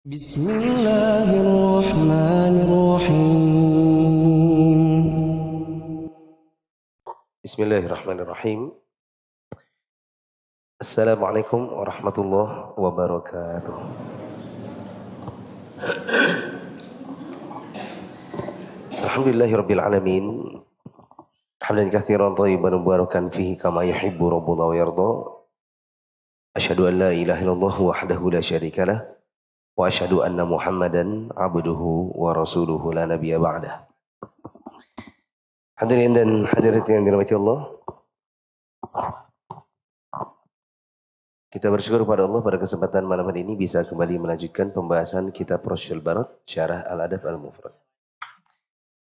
Bismillahirrahmanirrahim. Bismillahirrahmanirrahim. Assalamualaikum warahmatullahi wabarakatuh. Alhamdulillahirabbil alamin. Hamdan katsiran thayyiban mubarakan fihi kama yuhibbu rabbuna wa yarda. Asyhadu an la ilaha illallah wahdahu la syarikalah wa asyhadu anna Muhammadan abduhu wa rasuluhu la nabiyya ba'dah. Hadirin dan hadirat yang dirahmati Allah, kita bersyukur kepada Allah pada kesempatan malam hari ini bisa kembali melanjutkan pembahasan kitab Rasyul Barat Syarah Al-Adab Al-Mufrad.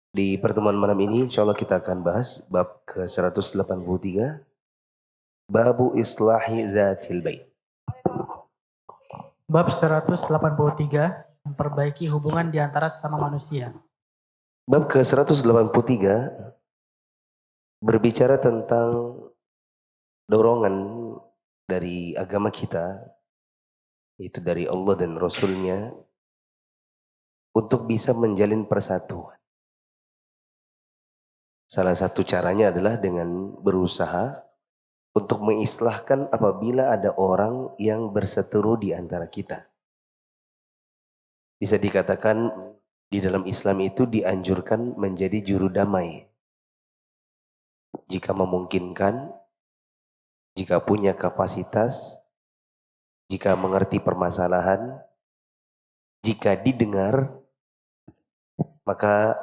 Di pertemuan malam ini insyaallah kita akan bahas bab ke-183, Babu Islahi Dzatil Bait. Bab 183, memperbaiki hubungan di antara sesama manusia. Bab ke-183 berbicara tentang dorongan dari agama kita, yaitu dari Allah dan Rasulnya, untuk bisa menjalin persatuan. Salah satu caranya adalah dengan berusaha untuk mengislahkan apabila ada orang yang berseteru di antara kita. Bisa dikatakan di dalam Islam itu dianjurkan menjadi juru damai. Jika memungkinkan, jika punya kapasitas, jika mengerti permasalahan, jika didengar, maka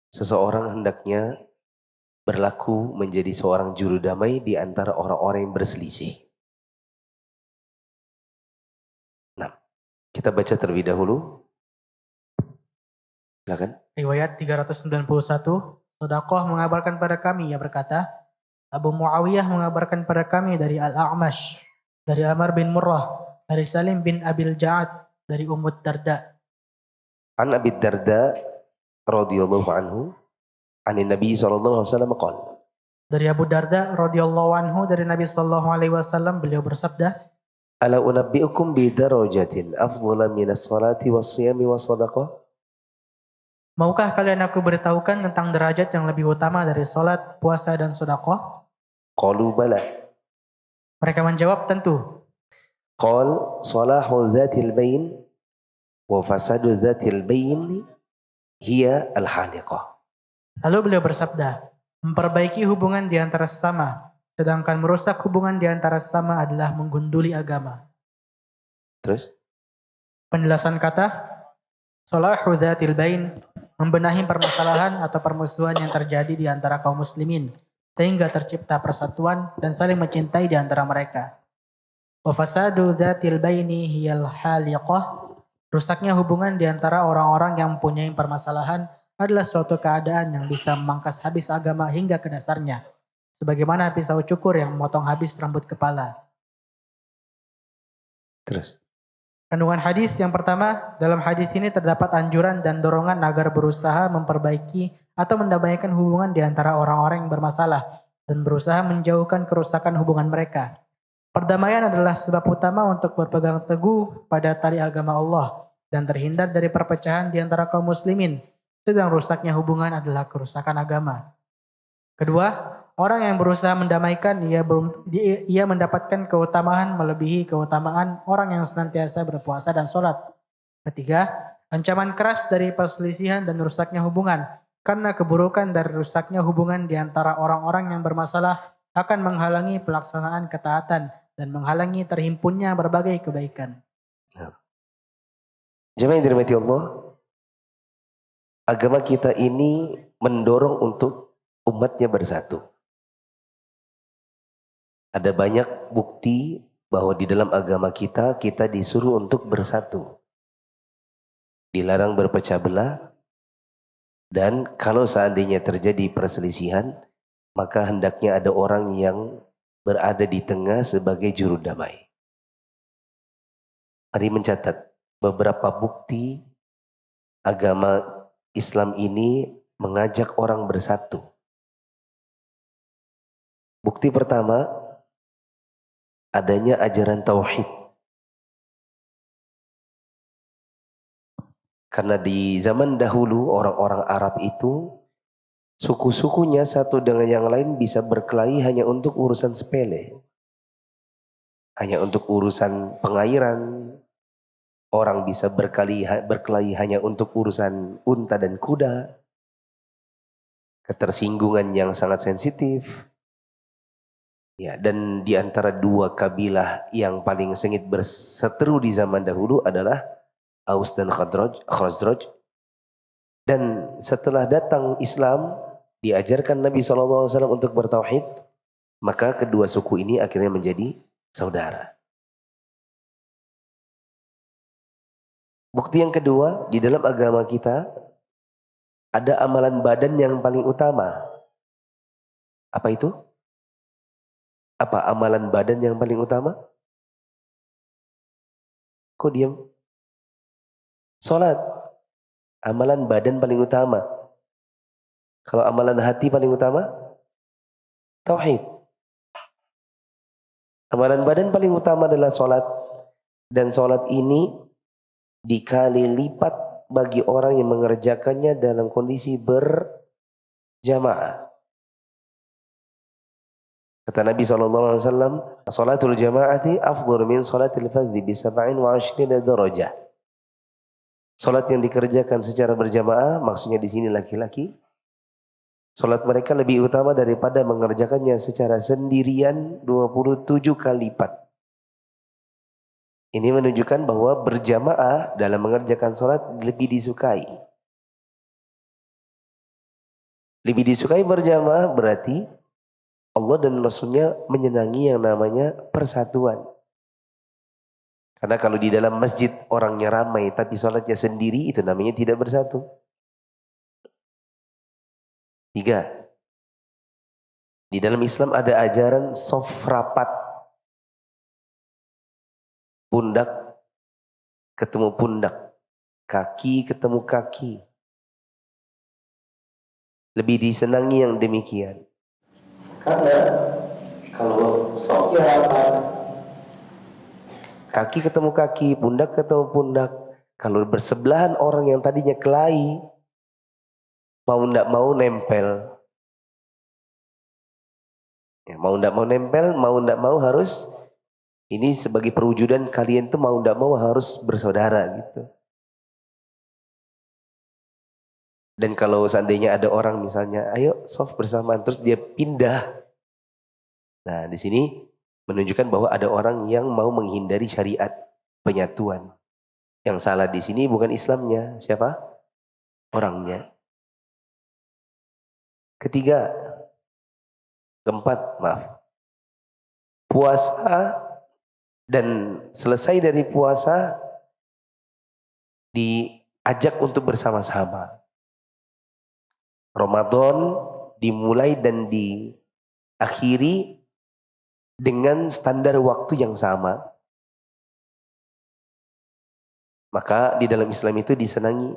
seseorang hendaknya berlaku menjadi seorang juru damai di antara orang-orang yang berselisih. Nah, kita baca terlebih dahulu. Silakan. Riwayat 391, Sodaqoh mengabarkan pada kami, ia berkata, Abu Muawiyah mengabarkan pada kami dari Al-A'mash, dari Amr bin Murrah, dari Salim bin Abil Ja'ad, dari Ummud Darda. An Abi Darda radhiyallahu anhu, anin Nabi sallallahu alaihi wasallam qala. Dari Abu Darda radhiyallahu anhu, dari Nabi sallallahu alaihi wasallam, beliau bersabda, Ala unabbiukum bi darajatin afdhala minas salati was siyami was sadaqah? maukah kalian aku beritahukan tentang derajat yang lebih utama dari salat, puasa dan sedekah? Qalu bala. Mereka menjawab, tentu. Qal salahu dzatil bain wa fasadu dzatil bain hiya al-haliqah. Lalu beliau bersabda, memperbaiki hubungan di antara sesama, sedangkan merusak hubungan di antara sesama adalah menggunduli agama. Terus? Penjelasan kata, salahu dzatil bain, membenahi permasalahan atau permusuhan yang terjadi di antara kaum muslimin, sehingga tercipta persatuan dan saling mencintai di antara mereka. Wa fasadu dzatil baini hiyal haliqah, rusaknya hubungan di antara orang-orang yang mempunyai permasalahan adalah suatu keadaan yang bisa memangkas habis agama hingga ke dasarnya, sebagaimana pisau cukur yang memotong habis rambut kepala. Terus. Kandungan hadis yang pertama, dalam hadis ini terdapat anjuran dan dorongan agar berusaha memperbaiki atau mendamaikan hubungan di antara orang-orang yang bermasalah dan berusaha menjauhkan kerusakan hubungan mereka. Perdamaian adalah sebab utama untuk berpegang teguh pada tali agama Allah dan terhindar dari perpecahan di antara kaum muslimin, sedang rusaknya hubungan adalah kerusakan agama. Kedua, orang yang berusaha mendamaikan, ia mendapatkan keutamaan melebihi keutamaan orang yang senantiasa berpuasa dan sholat. Ketiga, ancaman keras dari perselisihan dan rusaknya hubungan, karena keburukan dari rusaknya hubungan di antara orang-orang yang bermasalah akan menghalangi pelaksanaan ketaatan dan menghalangi terhimpunnya berbagai kebaikan. Jemaah yang dirahmati Allah, agama kita ini mendorong untuk umatnya bersatu. Ada banyak bukti bahwa di dalam agama kita disuruh untuk bersatu. Dilarang berpecah belah, dan kalau seandainya terjadi perselisihan, maka hendaknya ada orang yang berada di tengah sebagai juru damai. Mari mencatat beberapa bukti agama Islam ini mengajak orang bersatu. Bukti pertama, adanya ajaran tauhid. Karena di zaman dahulu orang-orang Arab itu suku-sukunya satu dengan yang lain bisa berkelahi hanya untuk urusan sepele. Hanya untuk urusan pengairan. Orang bisa berkelahi hanya untuk urusan unta dan kuda. Ketersinggungan yang sangat sensitif. Ya, dan di antara dua kabilah yang paling sengit berseteru di zaman dahulu adalah Aus dan Khazraj. Dan setelah datang Islam, diajarkan Nabi SAW untuk bertauhid, maka kedua suku ini akhirnya menjadi saudara. Bukti yang kedua, di dalam agama kita ada amalan badan yang paling utama. Apa itu? Apa amalan badan yang paling utama? Kok diam? Salat. Amalan badan paling utama. Kalau amalan hati paling utama? Tauhid. Amalan badan paling utama adalah salat. Dan salat ini dikali lipat bagi orang yang mengerjakannya dalam kondisi berjamaah. Kata Nabi SAW, salatul jama'ati afdhal min salatil fadhi bi 27 darajah. Salat yang dikerjakan secara berjamaah, maksudnya di sini laki-laki, salat mereka lebih utama daripada mengerjakannya secara sendirian 27 kali lipat. Ini menunjukkan bahwa berjamaah dalam mengerjakan salat lebih disukai. Lebih disukai berjamaah berarti Allah dan Rasulnya menyenangi yang namanya persatuan. Karena kalau di dalam masjid orangnya ramai tapi sholatnya sendiri, itu namanya tidak bersatu. 3. Di dalam Islam ada ajaran shaf rapat. Pundak ketemu pundak. Kaki ketemu kaki. Lebih disenangi yang demikian. Karena kalau shafnya rapat, kaki ketemu kaki, pundak ketemu pundak. Kalau bersebelahan orang yang tadinya kelahi, mau ndak mau nempel. Ya, mau ndak mau nempel, mau ndak mau harus, ini sebagai perwujudan kalian tuh mau ndak mau harus bersaudara gitu. Dan kalau seandainya ada orang misalnya, ayo shaf bersamaan, terus dia pindah. Nah di sini menunjukkan bahwa ada orang yang mau menghindari syariat penyatuan. Yang salah di sini bukan Islamnya, siapa? Orangnya. Ketiga, keempat, maaf. Puasa dan selesai dari puasa diajak untuk bersama-sama. Ramadan dimulai dan diakhiri dengan standar waktu yang sama. Maka di dalam Islam itu disenangi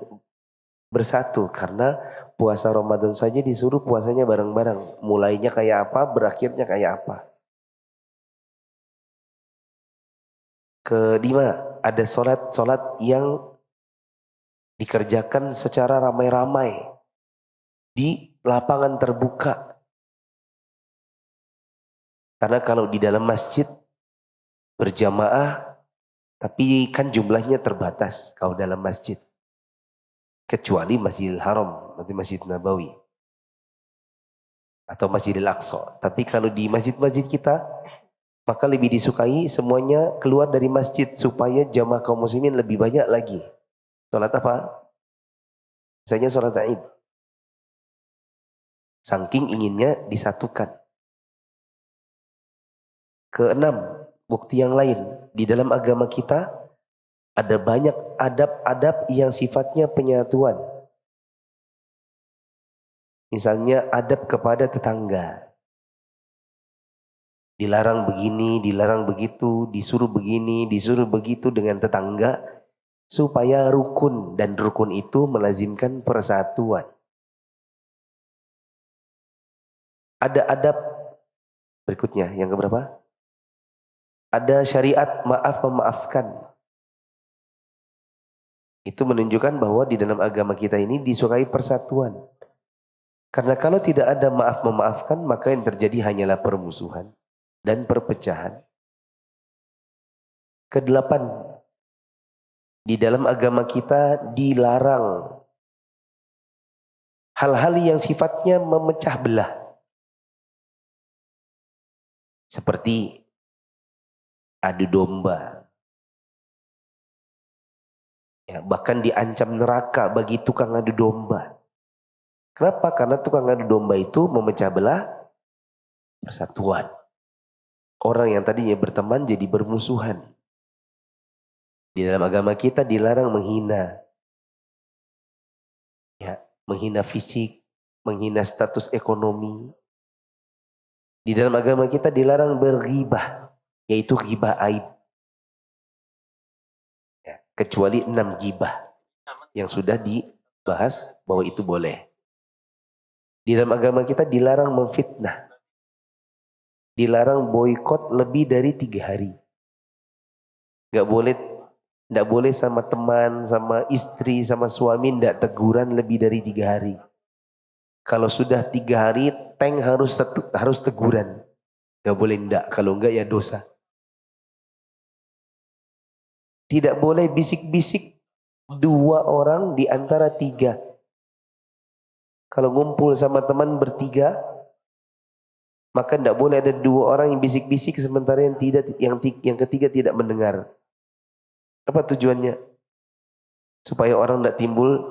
bersatu karena puasa Ramadan saja disuruh puasanya bareng-bareng. Mulainya kayak apa, berakhirnya kayak apa. Kelima, ada sholat yang dikerjakan secara ramai-ramai di lapangan terbuka. Karena kalau di dalam masjid berjamaah, tapi kan jumlahnya terbatas kalau dalam masjid. Kecuali Masjidil Haram, nanti Masjid Nabawi. Atau Masjidil Aqsa. Tapi kalau di masjid-masjid kita, maka lebih disukai semuanya keluar dari masjid supaya jamaah kaum muslimin lebih banyak lagi. Sholat apa? Misalnya sholat Id. Saking inginnya disatukan. Keenam, bukti yang lain. Di dalam agama kita ada banyak adab-adab yang sifatnya penyatuan. Misalnya adab kepada tetangga. Dilarang begini, dilarang begitu, disuruh begini, disuruh begitu dengan tetangga. Supaya rukun, dan rukun itu melazimkan persatuan. Ada adab berikutnya, yang keberapa? Ada syariat maaf memaafkan. Itu menunjukkan bahwa di dalam agama kita ini disukai persatuan. Karena kalau tidak ada maaf memaafkan, maka yang terjadi hanyalah permusuhan dan perpecahan. Kedelapan, di dalam agama kita dilarang hal-hal yang sifatnya memecah belah. Seperti adu domba. Ya, bahkan diancam neraka bagi tukang adu domba. Kenapa? Karena tukang adu domba itu memecah belah persatuan. Orang yang tadinya berteman jadi bermusuhan. Di dalam agama kita dilarang menghina. Ya, menghina fisik, menghina status ekonomi. Di dalam agama kita dilarang berghibah, yaitu ghibah aib. Ya, kecuali 6 ghibah yang sudah dibahas bahwa itu boleh. Di dalam agama kita dilarang memfitnah. Dilarang boikot lebih dari 3 hari. Nggak boleh sama teman, sama istri, sama suami nggak teguran lebih dari 3 hari. Kalau sudah 3 hari, harus teguran. Nggak boleh ndak, kalau nggak ya dosa. Tidak boleh bisik-bisik 2 orang di antara 3. Kalau ngumpul sama teman bertiga, maka tidak boleh ada 2 orang yang bisik-bisik sementara yang ketiga tidak mendengar. Apa tujuannya? Supaya orang tidak timbul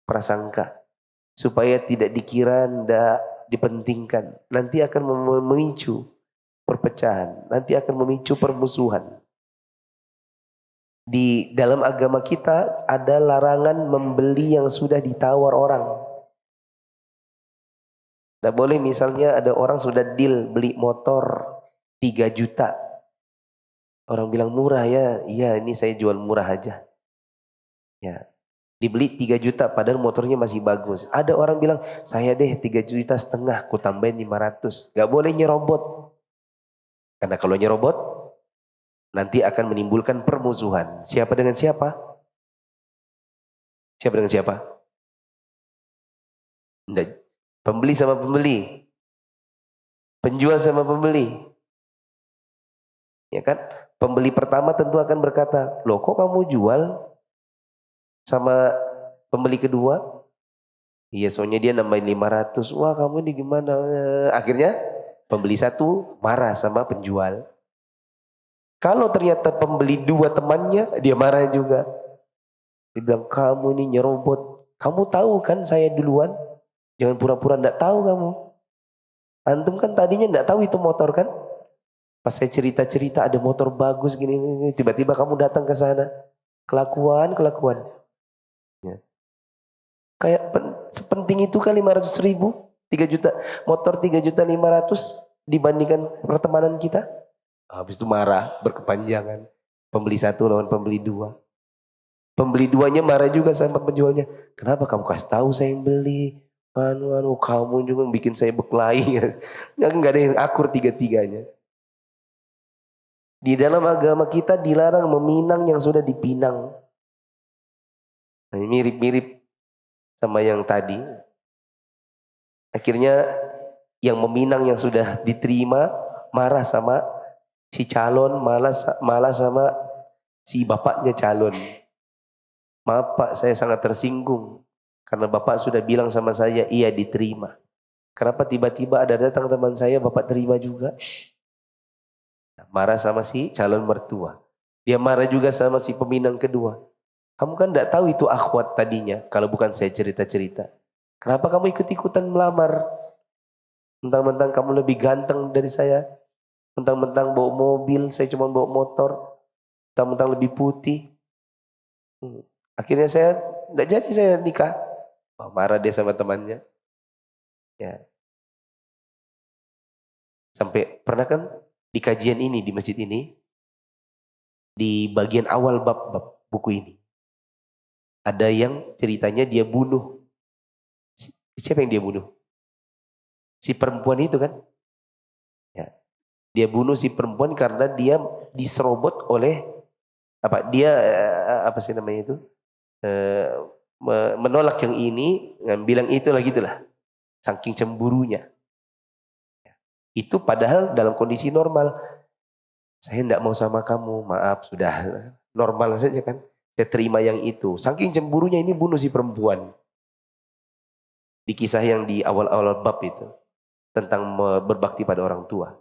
prasangka. Supaya tidak dikira, tidak dipentingkan. Nanti akan memicu perpecahan. Nanti akan memicu permusuhan. Di dalam agama kita ada larangan membeli yang sudah ditawar orang. Tidak boleh misalnya ada orang sudah deal beli motor 3 juta. Orang bilang murah ya, iya ini saya jual murah aja. Ya, dibeli 3 juta padahal motornya masih bagus. Ada orang bilang, saya deh 3,5 juta, ku tambahin 500. Gak boleh nyerobot. Karena kalau nyerobot, nanti akan menimbulkan permusuhan. Siapa dengan siapa? Siapa dengan siapa? Nggak. Pembeli sama pembeli. Penjual sama pembeli. Ya kan? Pembeli pertama tentu akan berkata, loh kok kamu jual sama pembeli kedua? Iya soalnya dia nambahin 500. Wah kamu ini gimana? Akhirnya pembeli 1 marah sama penjual. Kalau ternyata pembeli 2 temannya, dia marah juga. Dia bilang, kamu ini nyerobot. Kamu tahu kan saya duluan? Jangan pura-pura enggak tahu kamu. Antum kan tadinya enggak tahu itu motor kan? Pas saya cerita-cerita ada motor bagus gini, tiba-tiba kamu datang ke sana. Kelakuan. Ya. Kayak sepenting itu kan 500.000, 3 juta. Motor 3,5 juta dibandingkan pertemanan kita. Habis itu marah, berkepanjangan. Pembeli 1 lawan pembeli 2. Pembeli 2-nya marah juga sama penjualnya. Kenapa kamu kasih tahu saya yang beli? Kamu juga bikin saya berkelahi. Nggak ada yang akur 3-3-nya. Di dalam agama kita dilarang meminang yang sudah dipinang. Nah, ini mirip-mirip sama yang tadi. Akhirnya yang meminang yang sudah diterima marah sama si calon, malah sama si bapaknya calon. Maaf Pak, saya sangat tersinggung. Karena Bapak sudah bilang sama saya, iya diterima. Kenapa tiba-tiba ada datang teman saya, Bapak terima juga? Marah sama si calon mertua. Dia marah juga sama si peminang kedua. Kamu kan tidak tahu itu akhwat tadinya, kalau bukan saya cerita-cerita. Kenapa kamu ikut-ikutan melamar? Mentang-mentang kamu lebih ganteng dari saya. Mentang-mentang bawa mobil, saya cuma bawa motor. Mentang-mentang lebih putih. Akhirnya saya tidak jadi saya nikah. Marah dia sama temannya. Ya. Sampai pernah kan di kajian ini, di masjid ini, di bagian awal bab buku ini, ada yang ceritanya dia bunuh. Siapa yang dia bunuh? Si perempuan itu kan? Ya. Dia bunuh si perempuan karena dia diserobot oleh apa? Dia apa sih namanya itu? menolak yang ini, bilang itulah gitulah. Saking cemburunya. Itu padahal dalam kondisi normal. Saya tidak mau sama kamu, maaf, sudah normal saja kan. Saya terima yang itu. Saking cemburunya ini bunuh si perempuan. Di kisah yang di awal-awal bab itu. Tentang berbakti pada orang tua.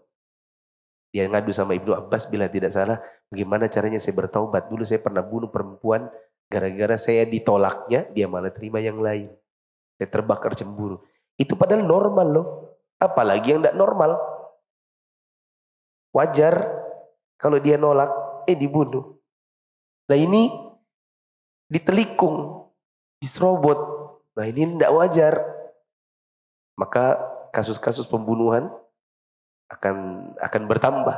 Dia ngadu sama Ibnu Abbas bila tidak salah. Bagaimana caranya saya bertaubat. Dulu saya pernah bunuh perempuan. Gara-gara saya ditolaknya, dia malah terima yang lain. Saya terbakar cemburu. Itu padahal normal loh. Apalagi yang tidak normal. Wajar kalau dia nolak, dibunuh. Nah ini ditelikung, diserobot. Nah ini tidak wajar. Maka kasus-kasus pembunuhan akan bertambah.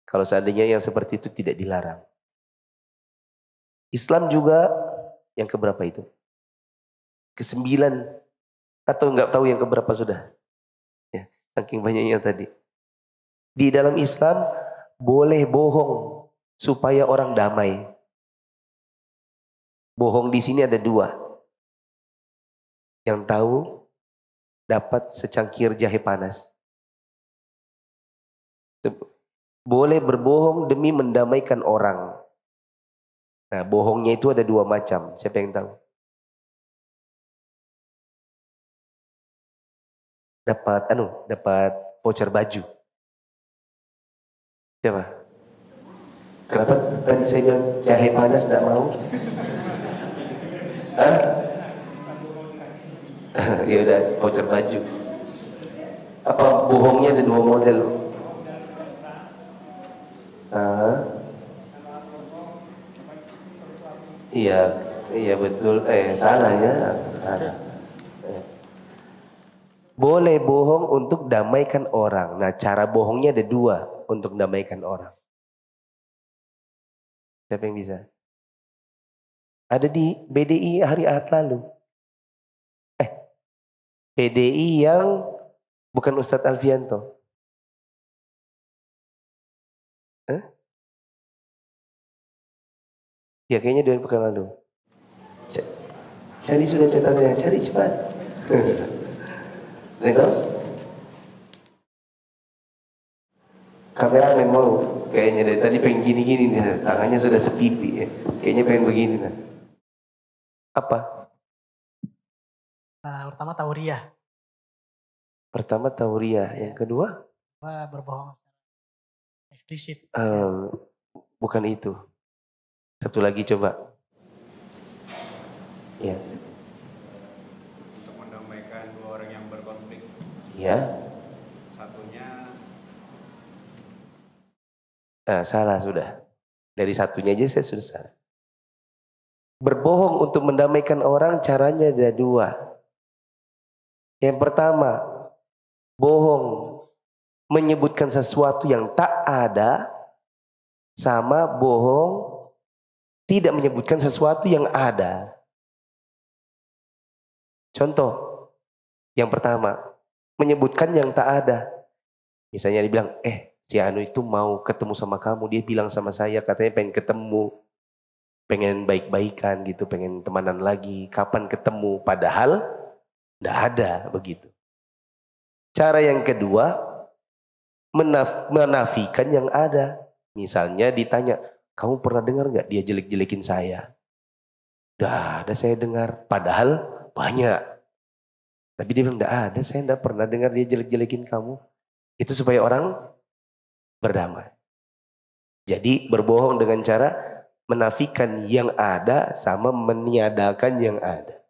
Kalau seandainya yang seperti itu tidak dilarang. Islam juga yang keberapa itu? Ke-9 atau enggak tahu yang keberapa sudah? Ya, saking banyaknya tadi. Di dalam Islam boleh bohong supaya orang damai. Bohong di sini ada 2. Yang tahu dapat secangkir jahe panas. Boleh berbohong demi mendamaikan orang. Nah, bohongnya itu ada 2 macam. Siapa yang tahu? Dapat voucher baju. Siapa? Kenapa tadi saya bilang jahe panas tidak mau? Ya udah, voucher baju. Apa bohongnya ada 2 model? Iya betul. Salah ya, salah. Boleh bohong untuk damaikan orang. Nah, cara bohongnya ada 2 untuk damaikan orang. Siapa yang bisa? Ada di BDI hari Ahad lalu. PDI yang bukan Ustadz Alfianto. Ya kayaknya 2 pekan lalu. Cari sudah cetakannya, cari cepat. Lihat. Kamera memang kayaknya dari tadi pengen gini-gini nih, tangannya sudah sepipi ya. Kayaknya pengen begini nah. Apa? Pertama tauriah. Pertama tauriah, yang kedua? Berbohong eksplisit. Bukan itu. Satu lagi coba. Ya. Untuk mendamaikan 2 orang yang berkonflik. Ya. Satunya. Salah sudah. Dari satunya aja saya sudah salah. Berbohong untuk mendamaikan orang caranya ada 2. Yang pertama, bohong menyebutkan sesuatu yang tak ada, sama bohong tidak menyebutkan sesuatu yang ada. Contoh, yang pertama, menyebutkan yang tak ada. Misalnya dibilang, si Anu itu mau ketemu sama kamu, dia bilang sama saya katanya pengen ketemu, pengen baik-baikan gitu, pengen temanan lagi, kapan ketemu, padahal tidak ada begitu. Cara yang kedua, menafikan yang ada. Misalnya ditanya, kamu pernah dengar gak dia jelek-jelekin saya? Dah ada saya dengar, padahal banyak. Tapi dia bilang, tidak ada, saya tidak pernah dengar dia jelek-jelekin kamu. Itu supaya orang berdamai. Jadi berbohong dengan cara menafikan yang ada sama meniadakan yang ada.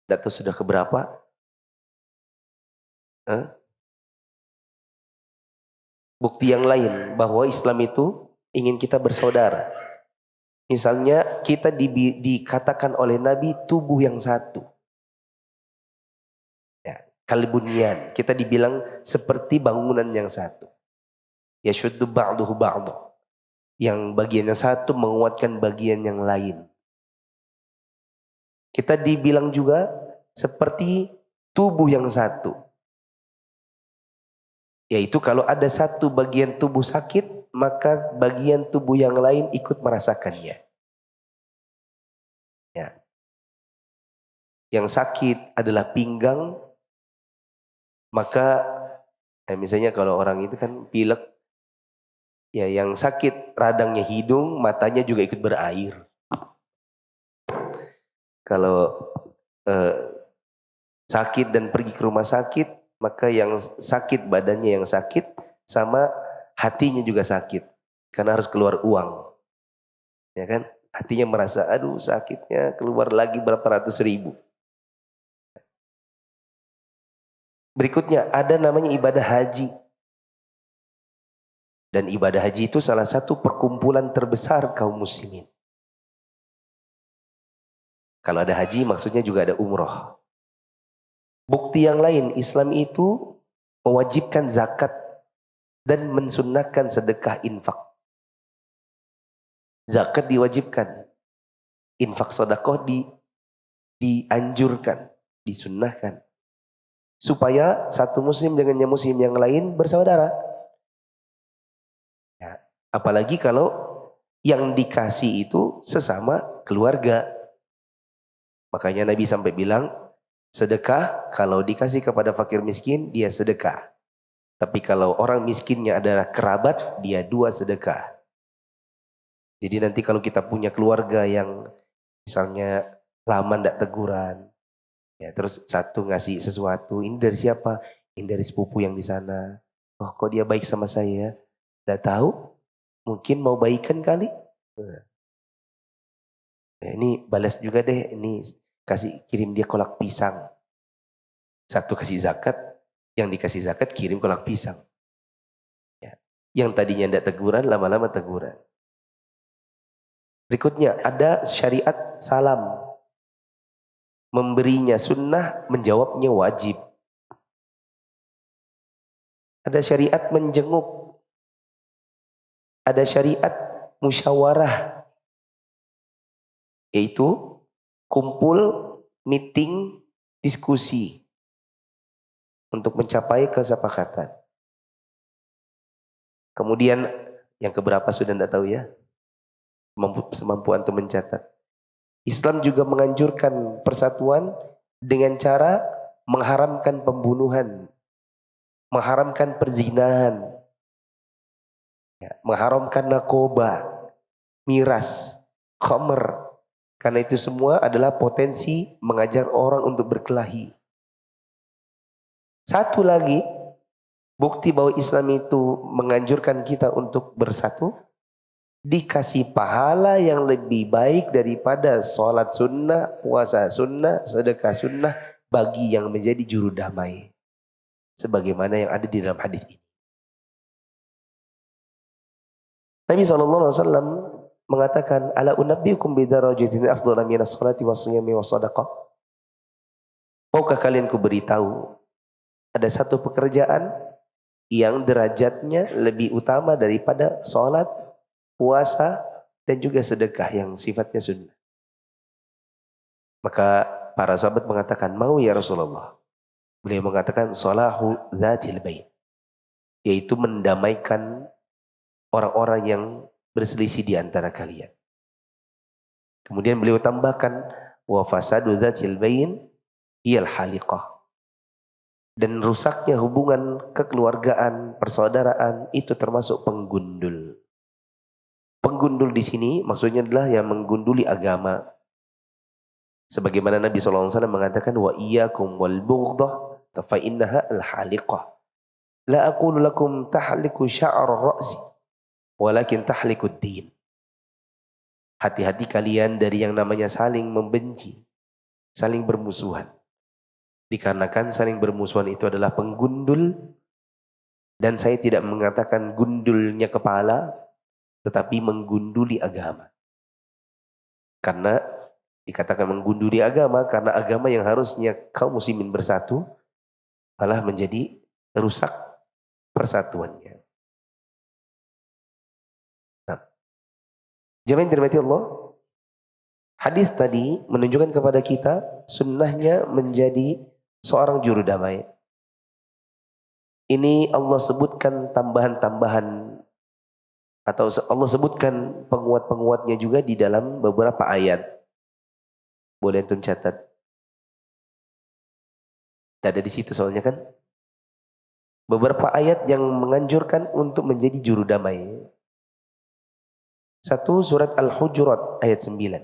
Data sudah keberapa? Bukti yang lain bahwa Islam itu ingin kita bersaudara. Misalnya kita dikatakan oleh Nabi tubuh yang satu. Ya, kalbunyan, kita dibilang seperti bangunan yang satu. Yashuddu ba'duhu ba'du. Yang bagian yang satu menguatkan bagian yang lain. Kita dibilang juga seperti tubuh yang satu. Yaitu kalau ada satu bagian tubuh sakit, maka bagian tubuh yang lain ikut merasakannya. Ya. Yang sakit adalah pinggang, maka misalnya kalau orang itu kan pilek, ya yang sakit radangnya hidung, matanya juga ikut berair. Kalau sakit dan pergi ke rumah sakit, maka yang sakit badannya yang sakit, sama hatinya juga sakit, karena harus keluar uang, ya kan? Hatinya merasa, aduh sakitnya, keluar lagi berapa ratus ribu. Berikutnya ada namanya ibadah haji. Dan ibadah haji itu salah satu perkumpulan terbesar kaum muslimin. Kalau ada haji maksudnya juga ada umroh. Bukti yang lain, Islam itu mewajibkan zakat dan mensunnahkan sedekah infak. Zakat diwajibkan, infak sedekah dianjurkan, disunnahkan. Supaya satu muslim dengan yang muslim yang lain bersaudara. Ya, apalagi kalau yang dikasih itu sesama keluarga. Makanya Nabi sampai bilang, sedekah kalau dikasih kepada fakir miskin, dia sedekah. Tapi kalau orang miskinnya adalah kerabat, dia 2 sedekah. Jadi nanti kalau kita punya keluarga yang misalnya lama ndak teguran, ya terus satu ngasih sesuatu, ini dari siapa? Ini dari sepupu yang di sana. Oh kok dia baik sama saya? Ndak tahu, mungkin mau baikan kali. Ya, ini balas juga deh, ini kirim dia kolak pisang. Satu kasih zakat, yang dikasih zakat kirim kolak pisang. Ya. Yang tadinya ndak teguran, lama-lama teguran. Berikutnya ada syariat salam. Memberinya sunnah, menjawabnya wajib. Ada syariat menjenguk. Ada syariat musyawarah. Yaitu kumpul, meeting, diskusi. Untuk mencapai kesepakatan. Kemudian yang keberapa sudah tidak tahu ya. Semampu antum mencatat. Islam juga menganjurkan persatuan dengan cara mengharamkan pembunuhan, mengharamkan perzinahan, ya, mengharamkan narkoba, miras, khamr. Karena itu semua adalah potensi mengajar orang untuk berkelahi. Satu lagi, bukti bahwa Islam itu menganjurkan kita untuk bersatu, dikasih pahala yang lebih baik daripada sholat sunnah, puasa sunnah, sedekah sunnah bagi yang menjadi juru damai. Sebagaimana yang ada di dalam hadis ini. Nabi SAW mengatakan, ala unabbiukum bidarajatin afdhala minas sholati wassiyami wassadaqah. Maukah kalian kuberitahu ada satu pekerjaan yang derajatnya lebih utama daripada sholat, puasa, dan juga sedekah yang sifatnya sunnah. Maka para sahabat mengatakan, mau ya Rasulullah. Beliau mengatakan, salahu dzatil bain. Yaitu mendamaikan orang-orang yang berselisih di antara kalian. Kemudian beliau tambahkan, wa fasadu dzatil bain iyal haliqah. Dan rusaknya hubungan kekeluargaan, persaudaraan, itu termasuk penggundul. Penggundul di sini maksudnya adalah yang menggunduli agama. Sebagaimana Nabi SAW mengatakan, wa iyyakum wal bughdah fa innaha al haliqah. La aqulu lakum tahliku sya'ar ra'si walakin tahlikud din. Hati-hati kalian dari yang namanya saling membenci, saling bermusuhan. Dikarenakan saling bermusuhan itu adalah penggundul, dan saya tidak mengatakan gundulnya kepala, tetapi menggunduli agama. Karena dikatakan menggunduli agama, karena agama yang harusnya kaum muslimin bersatu, malah menjadi rusak persatuannya. Nah, jemaah yang dirahmati Allah, hadis tadi menunjukkan kepada kita sunnahnya menjadi seorang juru damai. Ini Allah sebutkan tambahan-tambahan Atau Allah sebutkan penguat-penguatnya juga di dalam beberapa ayat. Boleh antum catat. Tidak ada di situ soalnya kan. Beberapa ayat yang menganjurkan untuk menjadi juru damai. Satu, surat Al-Hujurat ayat 9.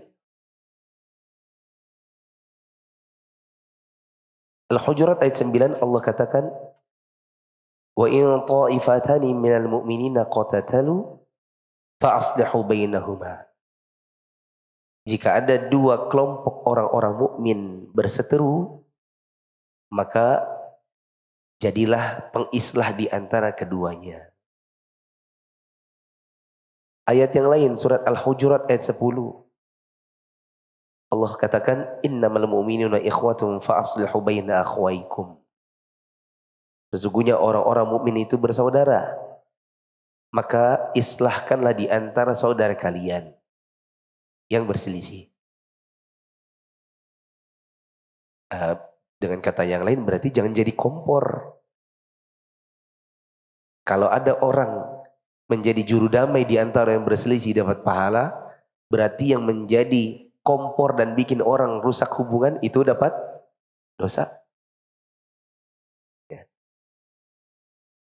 Al-Hujurat ayat 9 Allah katakan, wa in ta'ifatani minal mu'minina qatatalu fa aslihu bainahuma. Jika ada dua kelompok orang-orang mukmin berseteru, maka jadilah pengislah di antara keduanya. Ayat yang lain surat Al-Hujurat ayat 10. Allah katakan innamal mu'minuna ikhwatun fa aslihu baina akhwaykum. Sesungguhnya orang-orang mukmin itu bersaudara, maka islahkanlah di antara saudara kalian yang berselisih. Dengan kata yang lain berarti jangan jadi kompor. Kalau ada orang menjadi juru damai di antara yang berselisih dapat pahala, berarti yang menjadi kompor dan bikin orang rusak hubungan itu dapat dosa. Ya.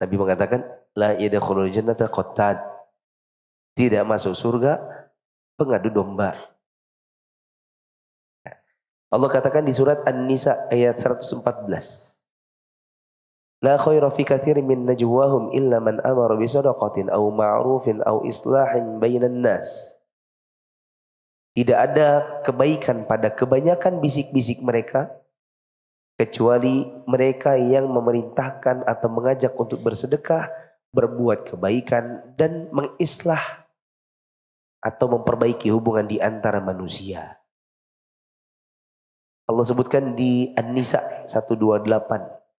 Nabi mengatakan, la yadkhulul jannata qattad. Tidak masuk surga pengadu domba. Allah katakan di surat An-Nisa ayat 114. La khaira fi katsirin min najwahum illa man amara bi shadaqatin aw ma'rufin aw islahin bainan nas. Tidak ada kebaikan pada kebanyakan bisik-bisik mereka kecuali mereka yang memerintahkan atau mengajak untuk bersedekah, berbuat kebaikan dan mengislah atau memperbaiki hubungan di antara manusia. Allah sebutkan di An-Nisa 128,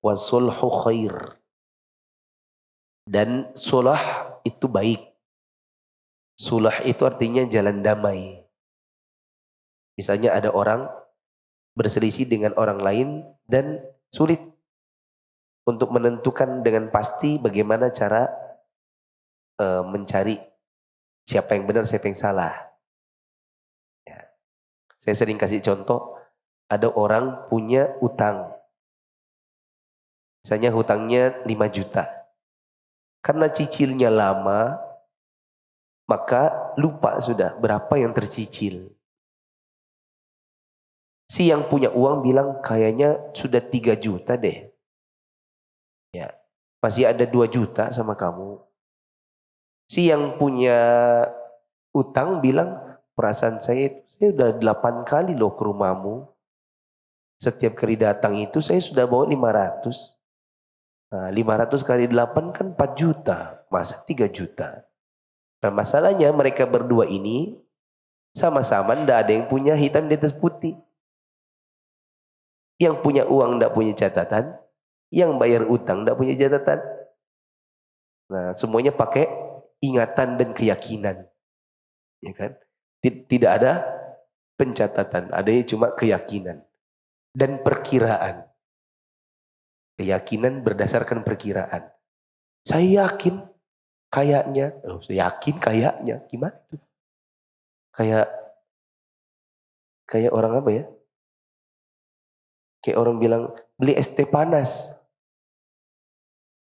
wasulhu khair. Dan sulah itu baik. Sulah itu artinya jalan damai. Misalnya ada orang berselisih dengan orang lain dan sulit untuk menentukan dengan pasti bagaimana cara mencari siapa yang benar, siapa yang salah. Ya. Saya sering kasih contoh, ada orang punya utang. Misalnya hutangnya 5 juta. Karena cicilnya lama, maka lupa sudah berapa yang tercicil. Si yang punya uang bilang kayaknya sudah 3 juta deh. Ya, masih ada 2 juta sama kamu. Si yang punya utang bilang, perasaan saya udah 8 kali loh ke rumahmu. Setiap kali datang itu saya sudah bawa 500. Nah, 500 kali 8 kan 4 juta. Masa 3 juta? Nah, masalahnya mereka berdua ini sama-sama ndak ada yang punya hitam di atas putih. Yang punya uang ndak punya catatan, yang bayar utang ndak punya catatan. Nah, semuanya pakai ingatan dan keyakinan. Ya kan? Tidak ada pencatatan, adanya cuma keyakinan dan perkiraan. Keyakinan berdasarkan perkiraan. Saya yakin kayaknya, saya yakin kayaknya, gimana itu? Kayak orang apa ya? Kayak orang bilang beli es teh panas.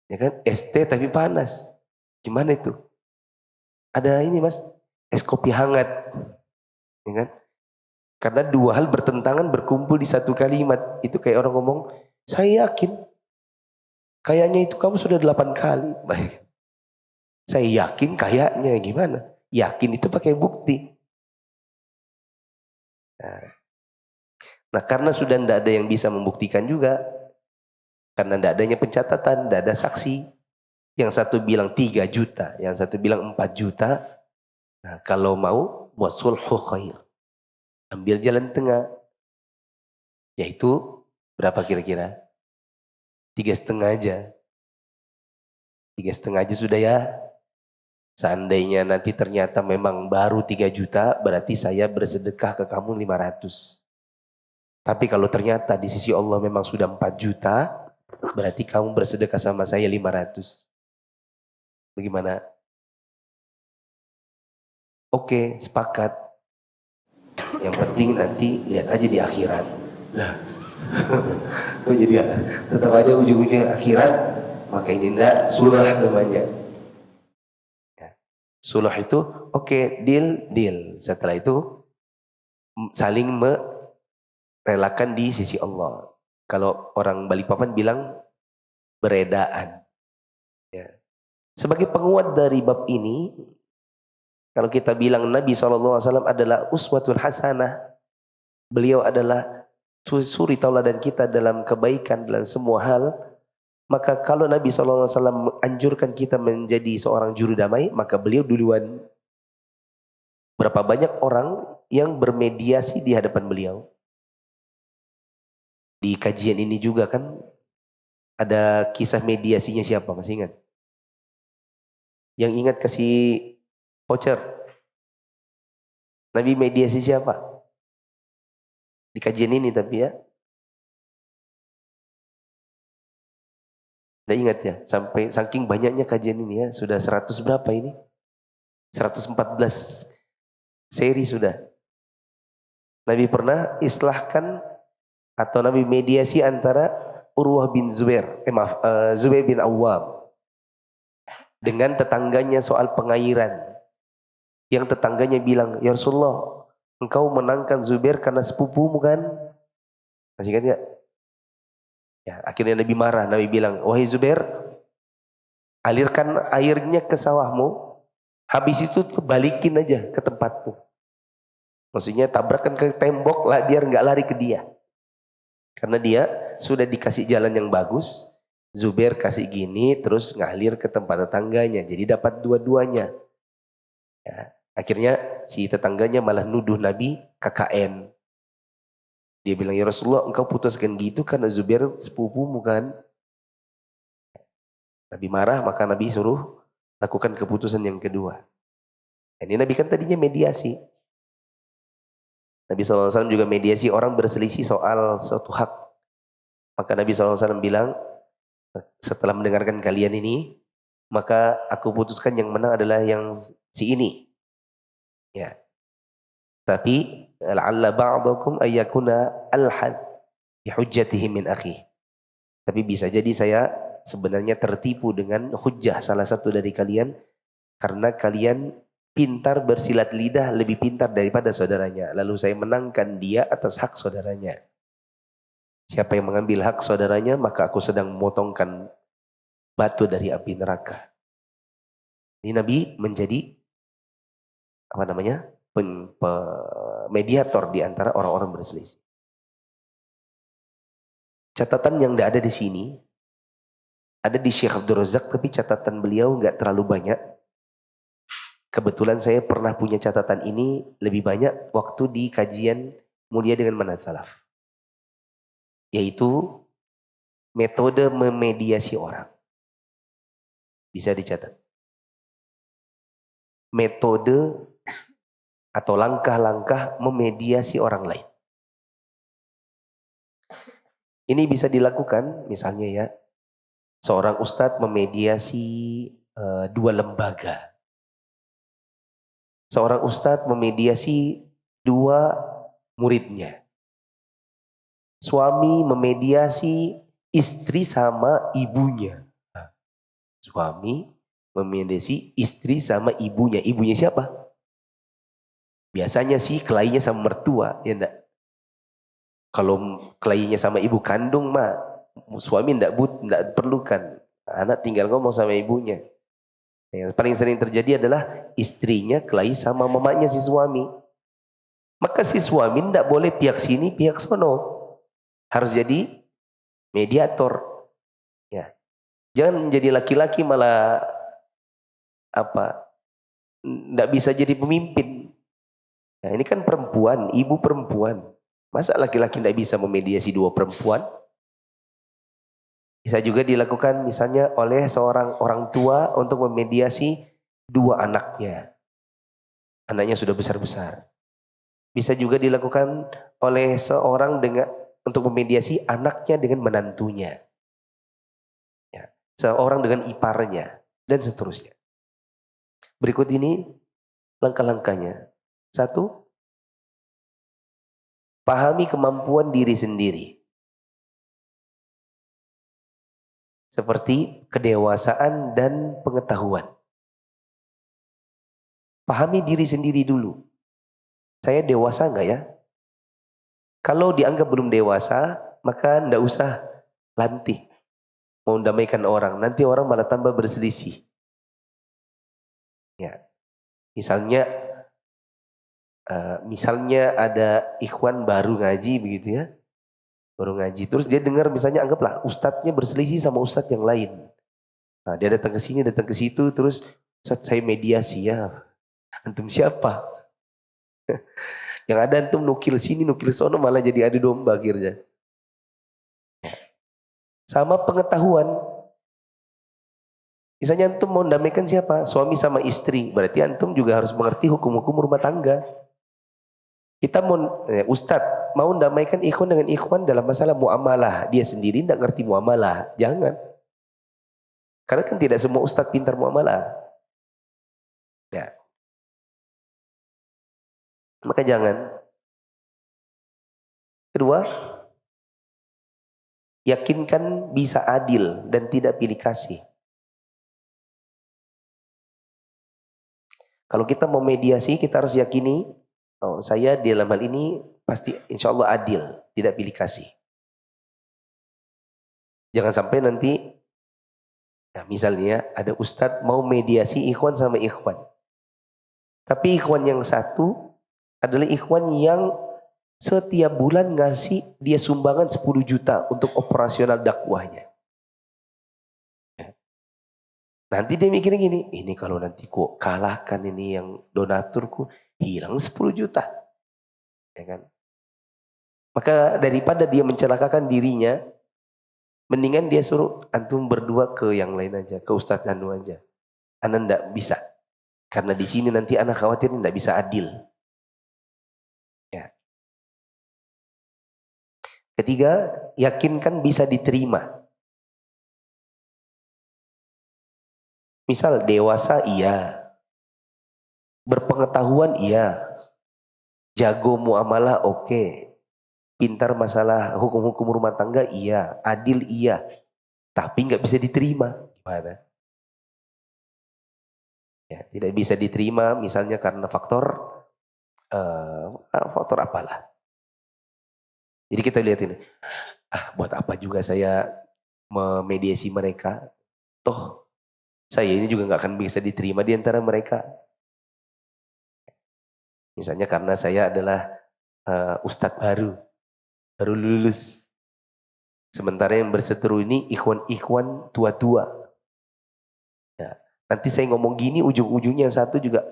Ya kan? Es teh tapi panas. Gimana itu? Ada ini mas, es kopi hangat. Ya kan? Karena dua hal bertentangan berkumpul di satu kalimat. Itu kayak orang ngomong, saya yakin kayaknya itu kamu sudah 8 kali. Baik. Saya yakin kayaknya gimana? Yakin itu pakai bukti. Nah karena sudah tidak ada yang bisa membuktikan juga. Karena tidak adanya pencatatan, tidak ada saksi. Yang satu bilang 3 juta, yang satu bilang 4 juta. Nah kalau mau, wasulhu khair. Ambil jalan tengah. Yaitu berapa kira-kira? 3,5 aja. 3,5 aja sudah ya. Seandainya nanti ternyata memang baru 3 juta, berarti saya bersedekah ke kamu 500. Tapi kalau ternyata di sisi Allah memang sudah 4 juta, berarti kamu bersedekah sama saya 500. Bagaimana? Oke, sepakat. Yang penting nanti lihat aja di akhirat. Lah, kok jadi ya? Tetap aja ujung-ujungnya akhirat, maka ini enggak sulh namanya. Ya. Sulh itu oke, deal. Setelah itu saling merelakan di sisi Allah. Kalau orang Balikpapan bilang beredaan. Ya. Sebagai penguat dari bab ini, kalau kita bilang Nabi SAW adalah uswatul hasanah, beliau adalah suri tauladan kita dalam kebaikan, dalam semua hal, maka kalau Nabi SAW menganjurkan kita menjadi seorang juru damai, maka beliau duluan. Berapa banyak orang yang bermediasi di hadapan beliau. Di kajian ini juga kan ada kisah mediasinya siapa, masih ingat? Yang ingat kasih voucher. Nabi mediasi siapa? Di kajian ini tapi ya. Nggak ingat ya? Sampai saking banyaknya kajian ini ya. Sudah 100 berapa ini? 114 seri sudah. Nabi pernah islahkan atau Nabi mediasi antara Urwah bin Zubair. Zubair bin Awwam. Dengan tetangganya soal pengairan. Yang tetangganya bilang, ya Rasulullah, engkau menangkan Zubair karena sepupumu kan? Masih ingat gak? Ya, akhirnya Nabi marah. Nabi bilang, wahai Zubair, alirkan airnya ke sawahmu. Habis itu balikin aja ke tempatmu. Maksudnya tabrakan ke tembok lah biar nggak lari ke dia. Karena dia sudah dikasih jalan yang bagus. Zubair kasih gini terus ngalir ke tempat tetangganya. Jadi dapat dua-duanya. Ya, akhirnya si tetangganya malah nuduh Nabi KKN. Dia bilang, ya Rasulullah engkau putuskan gitu karena Zubair sepupumu kan. Nabi marah maka Nabi suruh lakukan keputusan yang kedua. Ini Nabi kan tadinya mediasi. Nabi SAW juga mediasi orang berselisih soal suatu hak. Maka Nabi SAW bilang, setelah mendengarkan kalian ini, maka aku putuskan yang menang adalah yang si ini. Ya. Tapi la'alla ba'dakum ayyakuna alhad bi hujjatihi min akhi. Tapi bisa jadi saya sebenarnya tertipu dengan hujjah salah satu dari kalian karena kalian pintar bersilat lidah lebih pintar daripada saudaranya. Lalu saya menangkan dia atas hak saudaranya. Siapa yang mengambil hak saudaranya maka aku sedang memotongkan batu dari api neraka. Ini Nabi menjadi mediator di antara orang-orang berselisih. Catatan yang tidak ada di sini ada di Syekh Abdul Razak, tapi catatan beliau nggak terlalu banyak. Kebetulan saya pernah punya catatan ini lebih banyak waktu di kajian Mulia dengan Manhaj Salaf. Yaitu metode memediasi orang. Bisa dicatat. Metode atau langkah-langkah memediasi orang lain. Ini bisa dilakukan misalnya ya. Seorang ustadz memediasi dua lembaga. Seorang ustadz memediasi dua muridnya. Suami memediasi istri sama ibunya. Suami memediasi istri sama ibunya. Ibunya siapa? Biasanya sih kelahinya sama mertua, ya enggak? Kalau kelahinya sama ibu kandung mah suami enggak perlukan. Anak tinggal ngomong sama ibunya. Yang paling sering terjadi adalah istrinya kelahi sama mamanya si suami. Maka si suami enggak boleh pihak sini, pihak sono. Harus jadi mediator. Ya. Jangan menjadi laki-laki malah enggak bisa jadi pemimpin. Nah, ini kan perempuan, ibu perempuan. Masa laki-laki tidak bisa memediasi dua perempuan? Bisa juga dilakukan misalnya oleh seorang orang tua untuk memediasi dua anaknya. Anaknya sudah besar-besar. Bisa juga dilakukan oleh seorang untuk memediasi anaknya dengan menantunya. Ya, seorang dengan iparnya dan seterusnya. Berikut ini langkah-langkahnya. Satu, pahami kemampuan diri sendiri. Seperti kedewasaan dan pengetahuan. Pahami diri sendiri dulu. Saya dewasa enggak ya? Kalau dianggap belum dewasa, maka enggak usah lantih. Mau mendamaikan orang, nanti orang malah tambah berselisih. Ya. Misalnya ada ikhwan baru ngaji begitu ya. Baru ngaji. Terus dia dengar misalnya anggaplah ustadznya berselisih sama ustadz yang lain. Nah, dia datang ke sini, datang ke situ, terus ustadz saya mediasi ya. Antum siapa? Yang ada antum nukil sini, nukil sono malah jadi adu domba akhirnya. Sama pengetahuan. Misalnya antum mau mendamaikan siapa? Suami sama istri. Berarti antum juga harus mengerti hukum-hukum rumah tangga. Kita mau, ustadz mau mendamaikan ikhwan dengan ikhwan dalam masalah muamalah. Dia sendiri tidak ngerti muamalah. Jangan. Karena kan tidak semua ustadz pintar muamalah. Ya. Maka jangan. Kedua, yakinkan bisa adil dan tidak pilih kasih. Kalau kita mau mediasi, kita harus yakini, oh, saya di dalam hal ini pasti insya Allah adil, tidak pilih kasih. Jangan sampai nanti, nah misalnya ada ustadz mau mediasi ikhwan sama ikhwan. Tapi ikhwan yang satu adalah ikhwan yang setiap bulan ngasih dia sumbangan 10 juta untuk operasional dakwahnya. Nanti dia mikirnya gini, ini kalau nanti kok kalahkan ini yang donaturku, hilang 10 juta. Ya kan? Maka daripada dia mencelakakan dirinya, mendingan dia suruh antum berdua ke yang lain aja, ke Ustadz Anu aja. Anda enggak bisa. Karena di sini nanti anak khawatir enggak bisa adil. Ya. Ketiga, yakinkan bisa diterima. Misal dewasa iya, berpengetahuan iya, jago muamalah oke, pintar masalah hukum-hukum rumah tangga iya, adil iya, tapi nggak bisa diterima. Gimana? Ya, tidak bisa diterima misalnya karena faktor apalah. Jadi kita lihat ini, buat apa juga saya memediasi mereka? Toh saya ini juga nggak akan bisa diterima di antara mereka. Misalnya karena saya adalah ustadz baru lulus. Sementara yang berseteru ini ikhwan-ikhwan tua-tua. Ya. Nanti saya ngomong gini ujung-ujungnya yang satu juga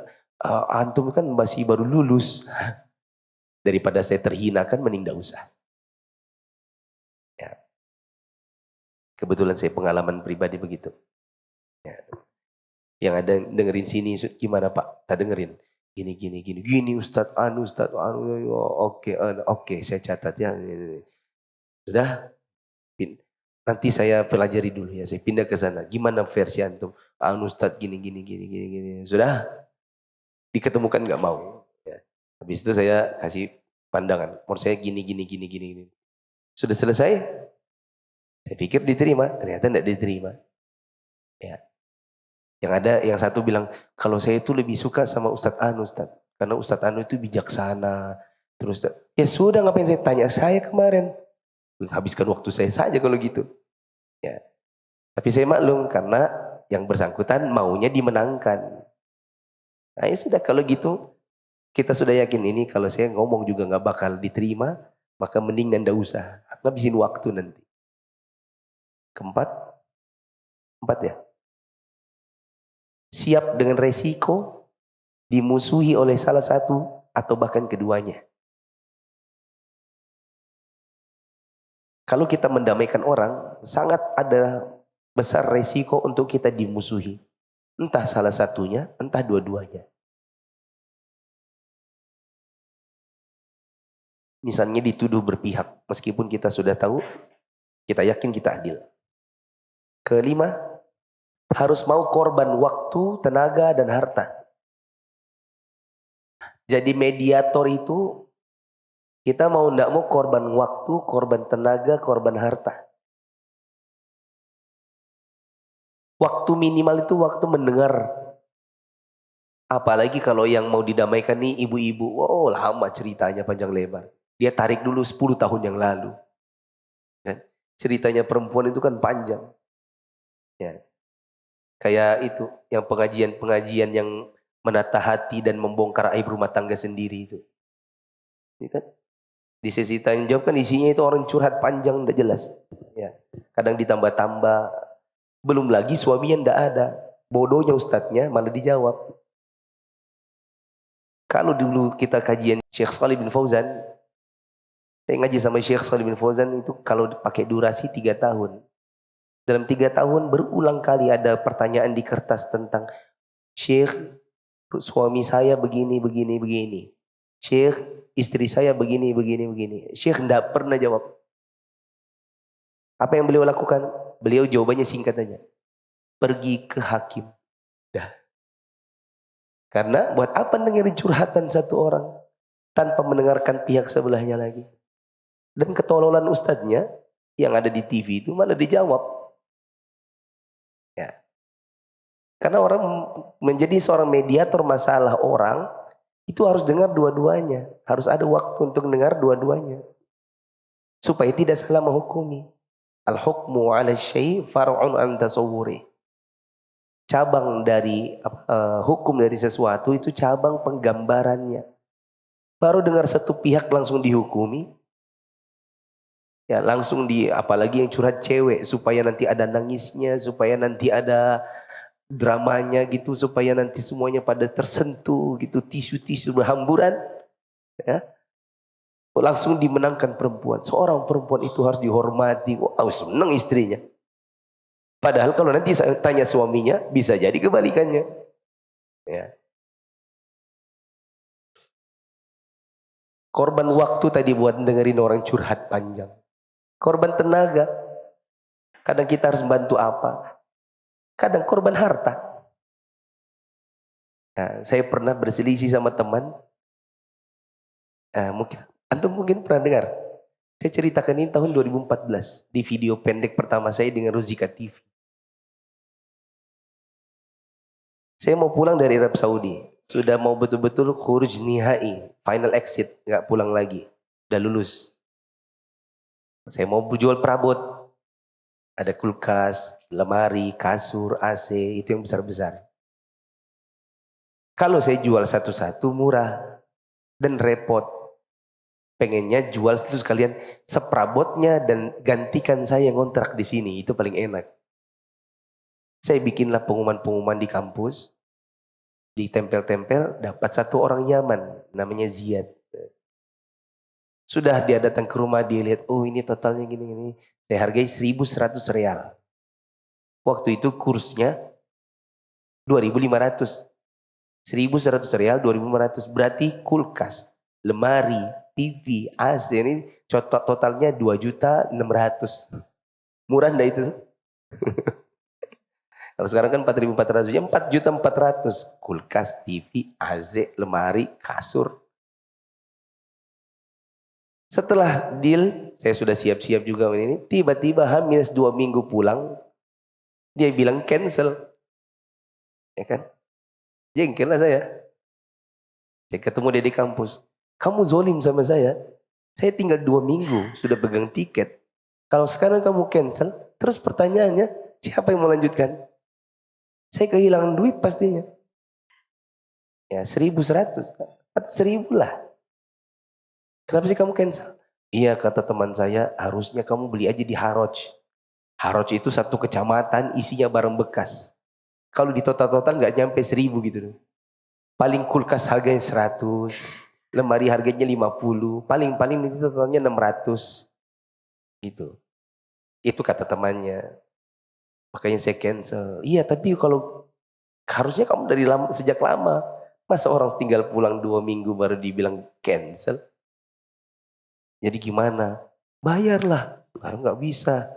antum kan masih baru lulus. Daripada saya terhinakan mending gak usah. Ya. Kebetulan saya pengalaman pribadi begitu. Ya. Yang ada dengerin sini gimana Pak? Tak dengerin. Gini Ustadz Anu, oke, saya catat ya. Sudah, nanti saya pelajari dulu ya, saya pindah ke sana. Gimana versi antum? Anu Ustadz gini. Sudah, diketemukan nggak mau. Ya. Habis itu saya kasih pandangan. Menurut saya gini. Sudah selesai, saya pikir diterima, ternyata tidak diterima. Ya. Yang ada, yang satu bilang, kalau saya itu lebih suka sama Ustadz Anu, Ustadz. Karena Ustadz Anu itu bijaksana. Terus, ya sudah ngapain saya tanya saya kemarin. Habiskan waktu saya saja kalau gitu. Ya. Tapi saya maklum karena yang bersangkutan maunya dimenangkan. Nah ya sudah kalau gitu, kita sudah yakin ini kalau saya ngomong juga nggak bakal diterima, maka mending nanda usah. Ngabisin waktu nanti. Keempat ya. Siap dengan resiko dimusuhi oleh salah satu atau bahkan keduanya. Kalau kita mendamaikan orang, sangat ada besar resiko untuk kita dimusuhi. Entah salah satunya, entah dua-duanya. Misalnya dituduh berpihak, meskipun kita sudah tahu, kita yakin kita adil. Kelima, harus mau korban waktu, tenaga, dan harta. Jadi mediator itu kita mau ndak mau korban waktu, korban tenaga, korban harta. Waktu minimal itu waktu mendengar. Apalagi kalau yang mau didamaikan nih ibu-ibu. Oh lama ceritanya panjang lebar. Dia tarik dulu 10 tahun yang lalu. Kan? Ceritanya perempuan itu kan panjang. Ya. Kayak itu, yang pengajian-pengajian yang menata hati dan membongkar aib rumah tangga sendiri itu. Ini kan? Di sesi tanya jawab kan isinya itu orang curhat panjang, tidak jelas. Ya. Kadang ditambah-tambah. Belum lagi suaminya tidak ada. Bodohnya ustadznya malah dijawab. Kalau dulu kita kajian Syekh Shalih bin Fauzan, saya ngaji sama Syekh Shalih bin Fauzan itu kalau pakai durasi 3 tahun. Dalam 3 tahun berulang kali ada pertanyaan di kertas tentang Syekh, suami saya begini, begini, begini. Syekh, istri saya begini, begini, begini. Syekh tidak pernah jawab. Apa yang beliau lakukan? Beliau jawabannya singkat aja. Pergi ke hakim. Dah. Karena buat apa dengerin curhatan satu orang tanpa mendengarkan pihak sebelahnya lagi. Dan ketololan ustadznya yang ada di TV itu malah dijawab. Ya. Karena orang menjadi seorang mediator masalah orang itu harus dengar dua-duanya. Harus ada waktu untuk dengar dua-duanya. Supaya tidak salah menghukumi. Al-hukmu ala syai' far'un an tasawwuri. Cabang dari hukum dari sesuatu itu cabang penggambarannya. Baru dengar satu pihak langsung dihukumi. Ya langsung apalagi yang curhat cewek supaya nanti ada nangisnya, supaya nanti ada dramanya gitu, supaya nanti semuanya pada tersentuh gitu, tisu-tisu berhamburan. Ya. Langsung dimenangkan perempuan. Seorang perempuan itu harus dihormati. Wow, senang istrinya. Padahal kalau nanti saya tanya suaminya, bisa jadi kebalikannya. Ya. Korban waktu tadi buat dengerin orang curhat panjang. Korban tenaga. Kadang kita harus bantu apa? Kadang korban harta. Nah, saya pernah berselisih sama teman. Antum mungkin pernah dengar. Saya ceritakan ini tahun 2014 di video pendek pertama saya dengan Ruzika TV. Saya mau pulang dari Arab Saudi. Sudah mau betul-betul khuruj nihai, final exit, nggak pulang lagi. Udah lulus. Saya mau jual perabot. Ada kulkas, lemari, kasur, AC, itu yang besar-besar. Kalau saya jual satu-satu murah dan repot. Pengennya jual terus kalian seperabotnya dan gantikan saya ngontrak di sini, itu paling enak. Saya bikinlah pengumuman-pengumuman di kampus, ditempel-tempel, dapat satu orang Yaman, namanya Ziyad. Sudah dia datang ke rumah, dia lihat, oh ini totalnya gini-gini. Saya hargai 1.100 real. Waktu itu kursnya 2.500. 1.100 real, 2.500. Berarti kulkas, lemari, TV, AC ini totalnya 2.600.000. Murah enggak itu? Kalau sekarang kan 4.400, ya 4.400.000. Kulkas, TV, AC, lemari, kasur. Setelah deal, saya sudah siap-siap juga ini. Tiba-tiba H-2 minggu pulang, dia bilang cancel. Ya kan? Jengkel lah saya. Saya ketemu dia di kampus. Kamu zolim sama saya tinggal 2 minggu, sudah pegang tiket. Kalau sekarang kamu cancel, terus pertanyaannya, siapa yang mau lanjutkan? Saya kehilangan duit pastinya. Ya 1.100 atau 1.000 lah. Kenapa sih kamu cancel? Iya kata teman saya, harusnya kamu beli aja di Haroj. Haroj itu satu kecamatan isinya barang bekas. Kalau di total-total nggak nyampe 1.000 gitu. Paling kulkas harganya 100, lemari harganya 50, paling-paling itu totalnya 600. Gitu. Itu kata temannya. Makanya saya cancel. Iya tapi kalau harusnya kamu dari sejak lama. Masa orang tinggal pulang 2 minggu baru dibilang cancel? Jadi gimana? Bayarlah. Nggak bisa.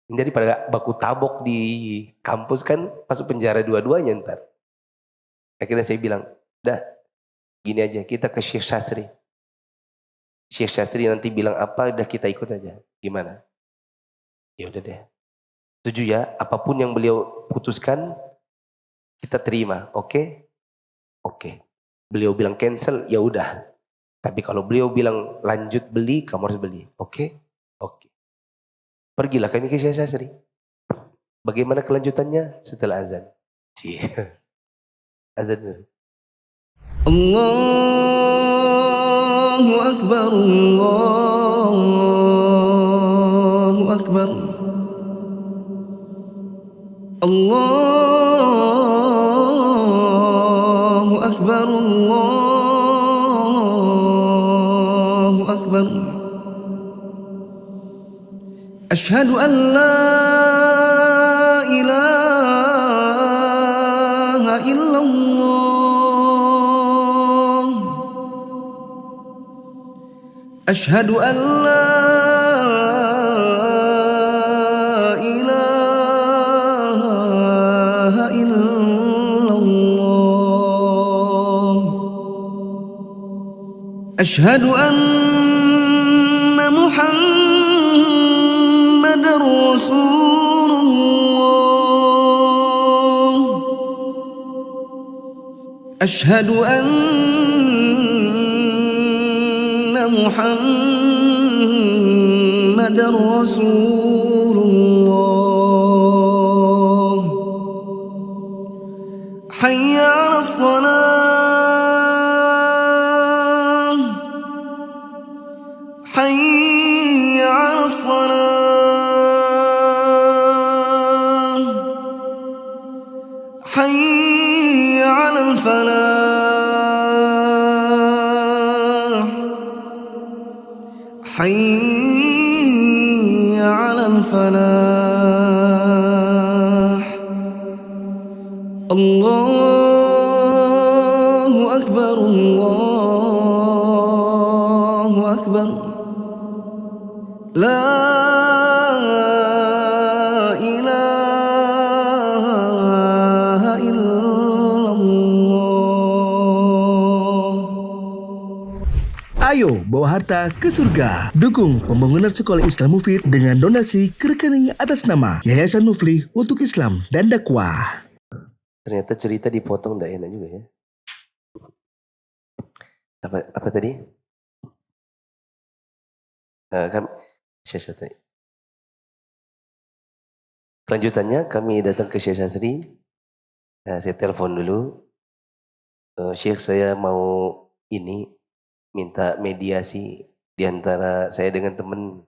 Jadi pada baku tabok di kampus kan masuk penjara dua-duanya ntar. Akhirnya saya bilang, dah Gini aja, kita ke Syekh Syastri. Syekh Syastri nanti bilang apa, udah kita ikut aja. Gimana? Ya udah deh. Setuju ya, apapun yang beliau putuskan, kita terima. Oke? Oke. Beliau bilang cancel, ya udah. Tapi kalau beliau bilang lanjut beli, kamu harus beli. Oke? Oke. Pergilah kami ke Syekh Syastri. Bagaimana kelanjutannya setelah azan? Azan dulu. Allahu Akbar, Allahu Akbar, Allahu Akbar, Allahu Akbar. Ashhadu an la ilaha illallah. Ashhadu an la ilaha illallah. Ashhadu anna Muhammadar Rasulullah. Ashhadu Muhammadar Rasulullah. Hayya 'alas salah, hayya 'alas salah, hayya 'alal falah. حي على الفلاح. الله أكبر، الله أكبر. لا إله إلا Ayo bawa harta ke surga. Dukung pembangunan sekolah Islam Mufid dengan donasi ke rekening atas nama Yayasan Muflih untuk Islam dan Dakwah. Ternyata cerita dipotong tidak enak juga ya. Apa tadi? Kelanjutannya kami datang ke Syekh Syastri. Saya telepon dulu. Syekh, saya mau minta mediasi di antara saya dengan teman.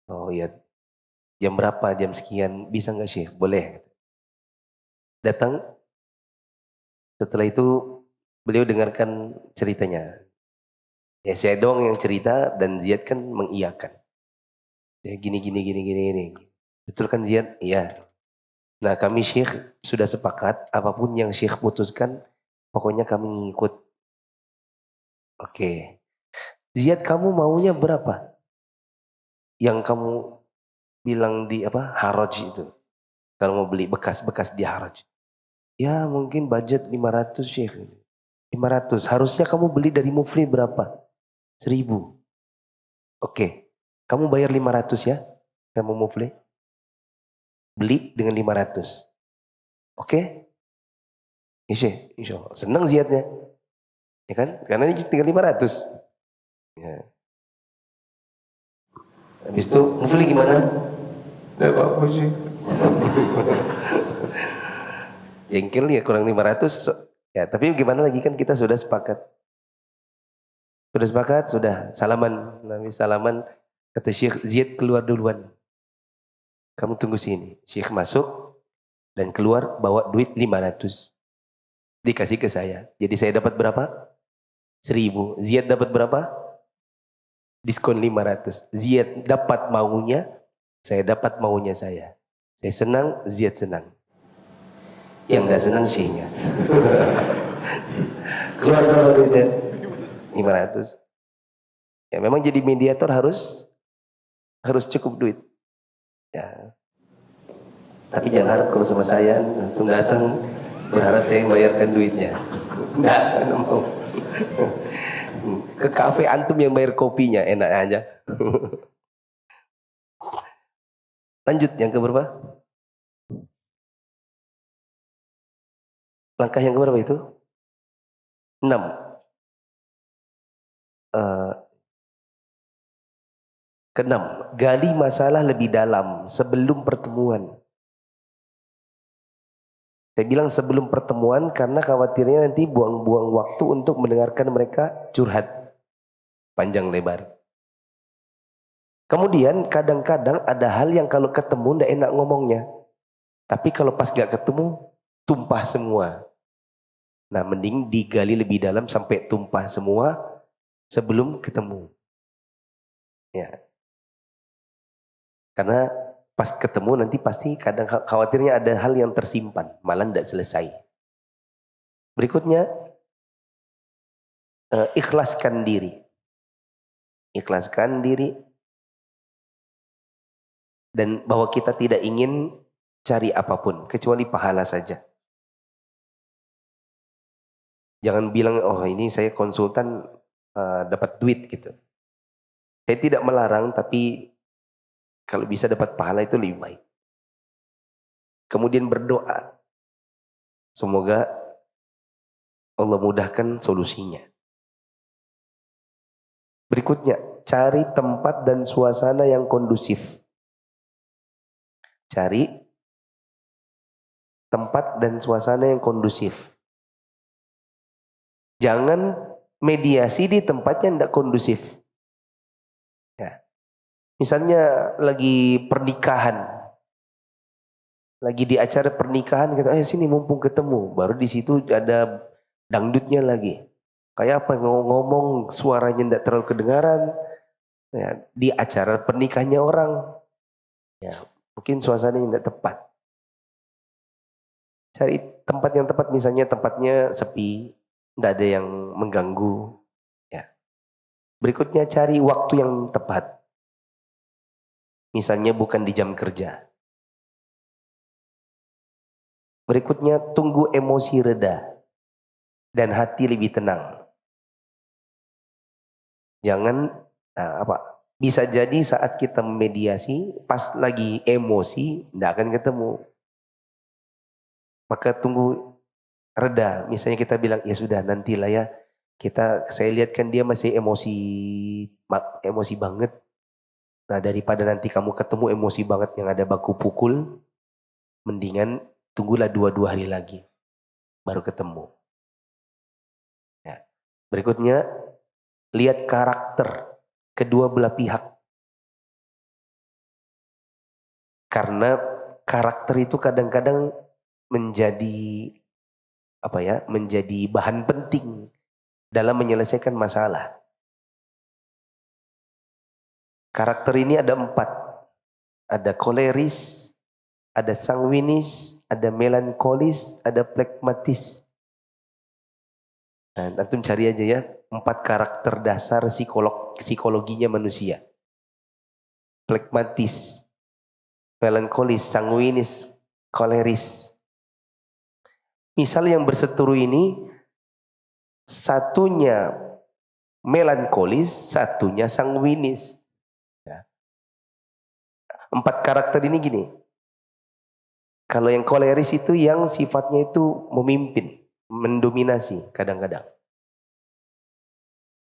Oh iya, jam berapa, jam sekian, bisa nggak Syekh? Boleh. Datang, setelah itu beliau dengarkan ceritanya. Ya saya doang yang cerita dan Ziyad kan mengiyakan. Ya gini. Betul kan Ziyad? Iya. Nah kami Syekh sudah sepakat, apapun yang Syekh putuskan, pokoknya kami ngikut. Oke. Ziyad, kamu maunya berapa? Yang kamu bilang di haraj itu. Kalau mau beli bekas-bekas di haraj. Ya mungkin budget 500 Syekh. 500. Harusnya kamu beli dari Muflih berapa? 1000. Oke. Kamu bayar 500 ya sama Muflih. Beli dengan 500. Oke? Ya Syekh, insya Allah. Senang Ziyadnya. Ya kan? Karena ini tinggal 500. Ya. Habis itu Muflih gimana? Tidak apa-apa sih. Jengkel ya kurang 500. Ya, tapi gimana lagi kan kita sudah sepakat. Sudah salaman. Nabi salaman, kata Syekh, Ziyad keluar duluan. Kamu tunggu sini. Syekh masuk dan keluar bawa duit 500. Dikasih ke saya. Jadi saya dapat berapa? 1000. Ziyad dapat berapa? Diskon 500. Ziyad dapat maunya, saya dapat maunya saya. Saya senang, Ziyad senang. Yang gak senang Syekhnya. Keluar duitnya 500. Ya memang jadi mediator harus cukup duit. Ya. Tapi jangan harap kalau sama saya datang berharap saya membayarkan duitnya. Enggak mau. Ke kafe antum yang bayar kopinya, enak aja. Lanjut yang keberapa? Langkah yang keberapa itu? 6. Keenam, gali masalah lebih dalam sebelum pertemuan. Saya bilang sebelum pertemuan karena khawatirnya nanti buang-buang waktu untuk mendengarkan mereka curhat panjang lebar. Kemudian kadang-kadang ada hal yang kalau ketemu ndak enak ngomongnya. Tapi kalau pas gak ketemu, tumpah semua. Nah mending digali lebih dalam sampai tumpah semua sebelum ketemu. Ya. Karena pas ketemu nanti pasti kadang khawatirnya ada hal yang tersimpan, malah tidak selesai. Berikutnya, ikhlaskan diri. Ikhlaskan diri. Dan bahwa kita tidak ingin cari apapun, kecuali pahala saja. Jangan bilang, oh ini saya konsultan dapat duit gitu. Saya tidak melarang, tapi kalau bisa dapat pahala itu lebih baik. Kemudian berdoa. Semoga Allah mudahkan solusinya. Berikutnya, cari tempat dan suasana yang kondusif. Cari tempat dan suasana yang kondusif. Jangan mediasi di tempat yang tidak kondusif. Ya. Misalnya lagi pernikahan, lagi di acara pernikahan, kita sini mumpung ketemu, baru di situ ada dangdutnya lagi. Kayak apa ngomong suaranya tidak terlalu kedengaran, ya, di acara pernikahannya orang, ya mungkin suasananya tidak tepat. Cari tempat yang tepat, misalnya tempatnya sepi, tidak ada yang mengganggu. Ya. Berikutnya cari waktu yang tepat. Misalnya bukan di jam kerja. Berikutnya tunggu emosi reda dan hati lebih tenang. Jangan bisa jadi saat kita mediasi pas lagi emosi tidak akan ketemu. Maka tunggu reda. Misalnya kita bilang ya sudah nantilah ya. Saya lihat kan dia masih emosi banget. Nah daripada nanti kamu ketemu emosi banget yang ada baku pukul, mendingan tunggulah 2 hari lagi, baru ketemu. Ya. Berikutnya, lihat karakter kedua belah pihak. Karena karakter itu kadang-kadang menjadi bahan penting dalam menyelesaikan masalah. Karakter ini ada 4. Ada koleris, ada sanguinis, ada melankolis, ada plekmatis. Nah, antum cari aja ya, 4 karakter dasar psikologinya manusia. Plekmatis, melankolis, sanguinis, koleris. Misal yang berseteru ini, satunya melankolis, satunya sanguinis. 4 karakter ini gini. Kalau yang koleris itu yang sifatnya itu memimpin, mendominasi kadang-kadang.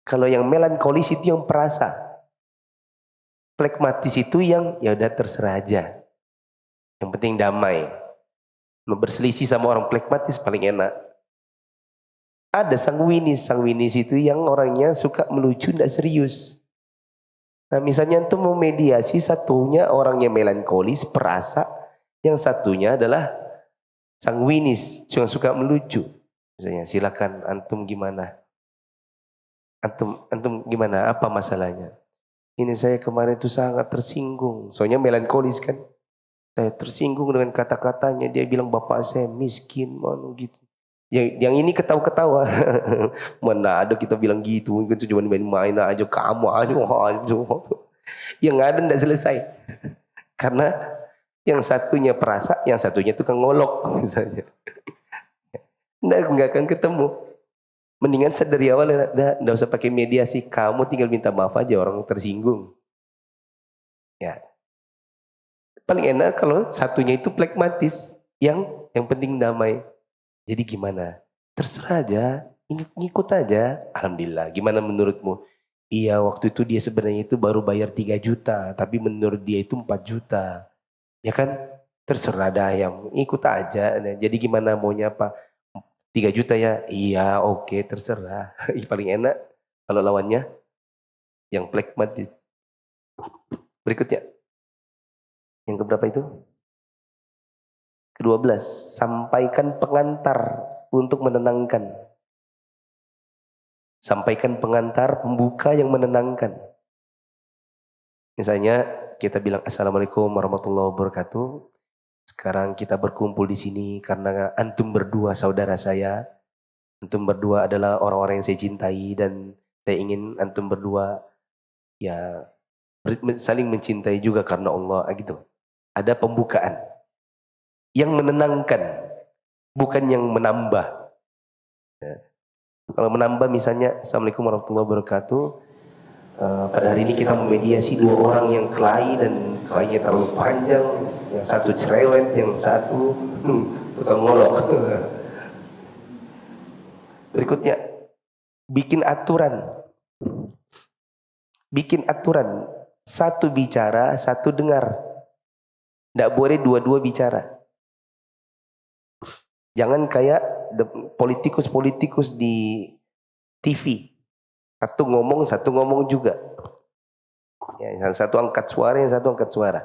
Kalau yang melankolis itu yang perasa. Plekmatis itu yang ya udah terserah aja. Yang penting damai. Berselisih sama orang plekmatis paling enak. Ada sanguinis. Sanguinis itu yang orangnya suka melucu, tidak serius. Nah misalnya itu mau mediasi, satunya orangnya melankolis, perasa, yang satunya adalah sanguinis, yang suka melucu. Misalnya silakan antum gimana? Antum gimana? Apa masalahnya? Ini saya kemarin itu sangat tersinggung. Soalnya melankolis kan. Saya tersinggung dengan kata-katanya. Dia bilang bapak saya miskin, gitu. Yang ini ketawa-ketawa. Mana ada kita bilang gitu. Itu cuma main-main aja. Kamu aja. Yang ada tidak selesai. Karena yang satunya perasa, yang satunya tukang ngolok misalnya. Nggak akan ketemu. Mendingan dari awal, nggak usah pakai mediasi. Kamu tinggal minta maaf aja, orang tersinggung. Ya. Paling enak kalau satunya itu pragmatis. Yang penting damai. Jadi gimana? Terserah aja, ngikut aja. Alhamdulillah. Gimana menurutmu? Iya, waktu itu dia sebenarnya itu baru bayar 3 juta. Tapi menurut dia itu 4 juta. Ya kan? Terserah dah, yang ikut aja. Jadi gimana maunya apa? 3 juta ya? Iya, oke, terserah. Paling enak kalau lawannya yang pragmatis. Berikutnya. Yang keberapa itu? Ke-12. Sampaikan pengantar untuk menenangkan. Sampaikan pengantar pembuka yang menenangkan. Misalnya kita bilang Assalamualaikum warahmatullahi wabarakatuh. Sekarang kita berkumpul di sini karena antum berdua saudara saya. Antum berdua adalah orang-orang yang saya cintai dan saya ingin antum berdua ya saling mencintai juga karena Allah gitu. Ada pembukaan yang menenangkan, bukan yang menambah. Ya. Kalau menambah misalnya Assalamualaikum warahmatullahi wabarakatuh. Pada hari ini kita memediasi 2 orang yang kelahi dan kelahinya terlalu panjang. Yang satu cerewet, yang satu tukang ngolok. Berikutnya, bikin aturan. Bikin aturan. Satu bicara, satu dengar. Tidak boleh dua-dua bicara. Jangan kayak politikus-politikus di TV. Satu ngomong juga. Ya, yang satu angkat suara, yang satu angkat suara.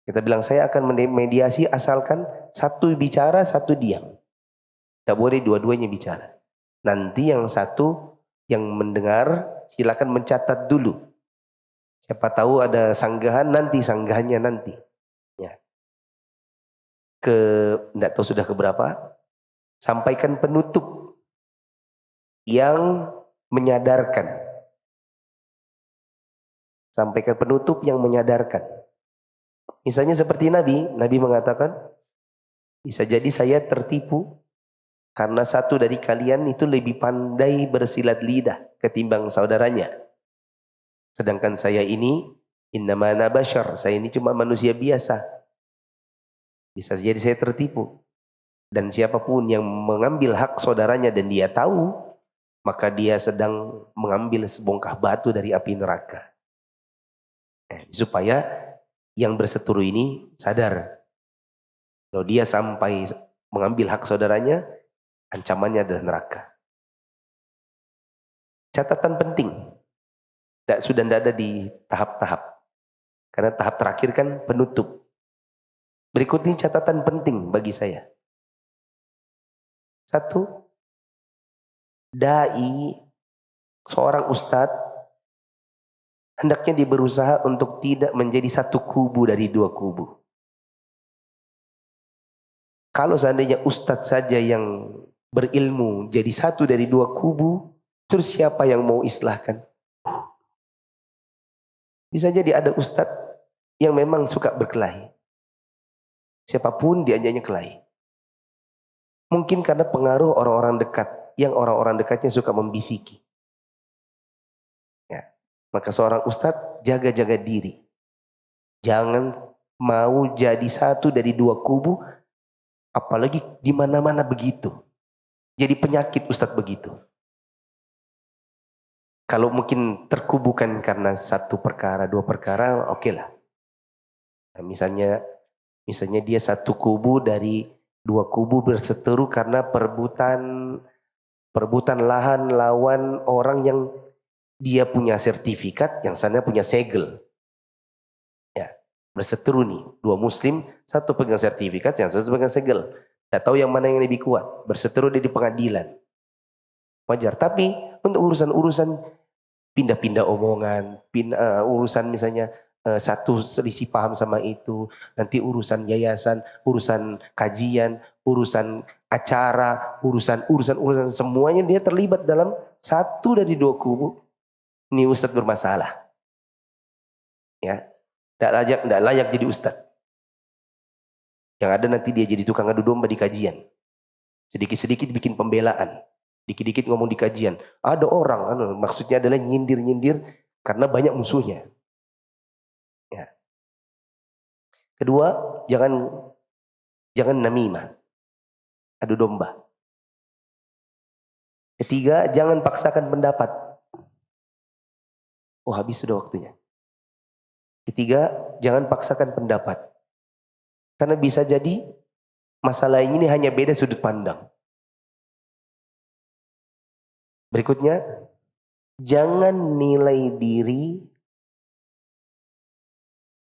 Kita bilang saya akan mediasi asalkan satu bicara, satu diam. Tidak boleh dua-duanya bicara. Nanti yang satu yang mendengar silakan mencatat dulu. Siapa tahu ada sanggahan nanti, sanggahannya nanti. Ya. Tidak tahu sudah keberapa. Sampaikan penutup yang menyadarkan. Sampaikan penutup yang menyadarkan. Misalnya seperti Nabi mengatakan, bisa jadi saya tertipu karena satu dari kalian itu lebih pandai bersilat lidah ketimbang saudaranya. Sedangkan saya ini, innama ana bashar, saya ini cuma manusia biasa. Bisa jadi saya tertipu. Dan siapapun yang mengambil hak saudaranya dan dia tahu, maka dia sedang mengambil sebongkah batu dari api neraka. Supaya yang berseteru ini sadar. Kalau dia sampai mengambil hak saudaranya, ancamannya adalah neraka. Catatan penting. Sudah tidak ada di tahap-tahap. Karena tahap terakhir kan penutup. Berikut ini catatan penting bagi saya. 1. Dai, seorang ustadz, hendaknya dia berusaha untuk tidak menjadi satu kubu dari 2 kubu. Kalau seandainya ustadz saja yang berilmu jadi satu dari 2 kubu, terus siapa yang mau islahkan? Bisa jadi ada ustadz yang memang suka berkelahi. Siapapun diajaknya kelahi. Mungkin karena pengaruh orang-orang dekat, yang orang-orang dekatnya suka membisiki. Ya. Maka seorang ustadz jaga-jaga diri. Jangan mau jadi satu dari 2 kubu, apalagi di mana-mana begitu. Jadi penyakit ustadz begitu. Kalau mungkin terkubukan karena 1 perkara, 2 perkara, oke lah. Nah, misalnya dia 1 kubu dari 2 kubu berseteru karena perebutan lahan lawan orang yang dia punya sertifikat, yang sana punya segel. Ya, berseteru nih, 2 muslim, 1 pegang sertifikat, yang 1 pegang segel. Tidak tahu yang mana yang lebih kuat, berseteru dia di pengadilan. Wajar, tapi untuk urusan-urusan pindah-pindah omongan, urusan misalnya satu selisih paham sama itu, nanti urusan yayasan, urusan kajian, urusan acara, urusan semuanya dia terlibat dalam 1 dari 2 kubu. Ini ustadz bermasalah. Ya, tidak layak jadi ustadz. Yang ada nanti dia jadi tukang adu domba di kajian. Sedikit-sedikit bikin pembelaan. Dikit-dikit ngomong di kajian. Ada orang, maksudnya adalah nyindir-nyindir karena banyak musuhnya. Ya. Kedua, jangan namimah. Adu domba. Ketiga, jangan paksakan pendapat. Oh, habis sudah waktunya. Ketiga, jangan paksakan pendapat. Karena bisa jadi masalah ini hanya beda sudut pandang. Berikutnya, jangan nilai diri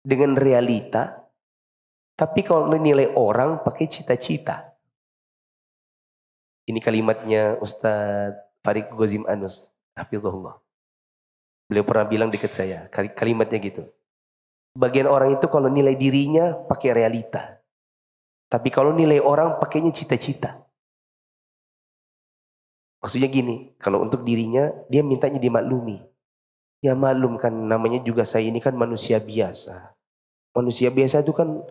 dengan realita, tapi kalau nilai orang pakai cita-cita. Ini kalimatnya Ustadz Farid Ghazim Anus, hafizahullah. Beliau pernah bilang dekat saya, kalimatnya gitu. Bagian orang itu kalau nilai dirinya pakai realita. Tapi kalau nilai orang pakainya cita-cita. Maksudnya gini, kalau untuk dirinya dia mintanya dimaklumi. Ya maklum kan, namanya juga saya ini kan manusia biasa. Manusia biasa itu kan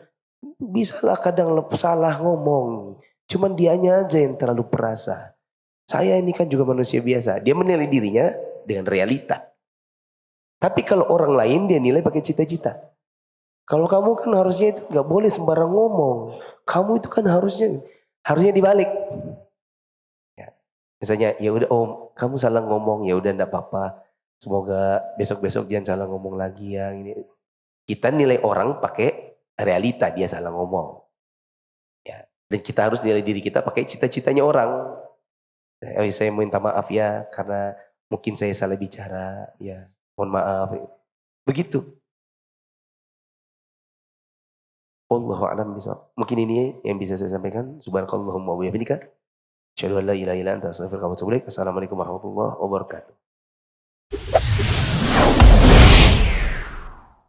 bisalah kadang salah ngomong. Cuman dianya aja yang terlalu perasa. Saya ini kan juga manusia biasa. Dia menilai dirinya dengan realita. Tapi kalau orang lain dia nilai pakai cita-cita. Kalau kamu kan harusnya itu nggak boleh sembarang ngomong. Kamu itu kan harusnya dibalik. Ya. Misalnya, ya udah om, kamu salah ngomong, ya udah enggak apa-apa. Semoga besok-besok jangan salah ngomong lagi ya. Ini kita nilai orang pakai realita, dia salah ngomong. Ya. Dan kita harus nilai diri kita pakai cita-citanya orang. Oh, saya minta maaf ya karena mungkin saya salah bicara, ya mohon maaf. Begitu. Wallahu a'lam bishawab. Mungkin ini yang bisa saya sampaikan. Subhanakallahumma wa bihamdika, asyhadu an la ilaha illa anta, astaghfiruka wa atubu ilaik. Assalamualaikum warahmatullahi wabarakatuh.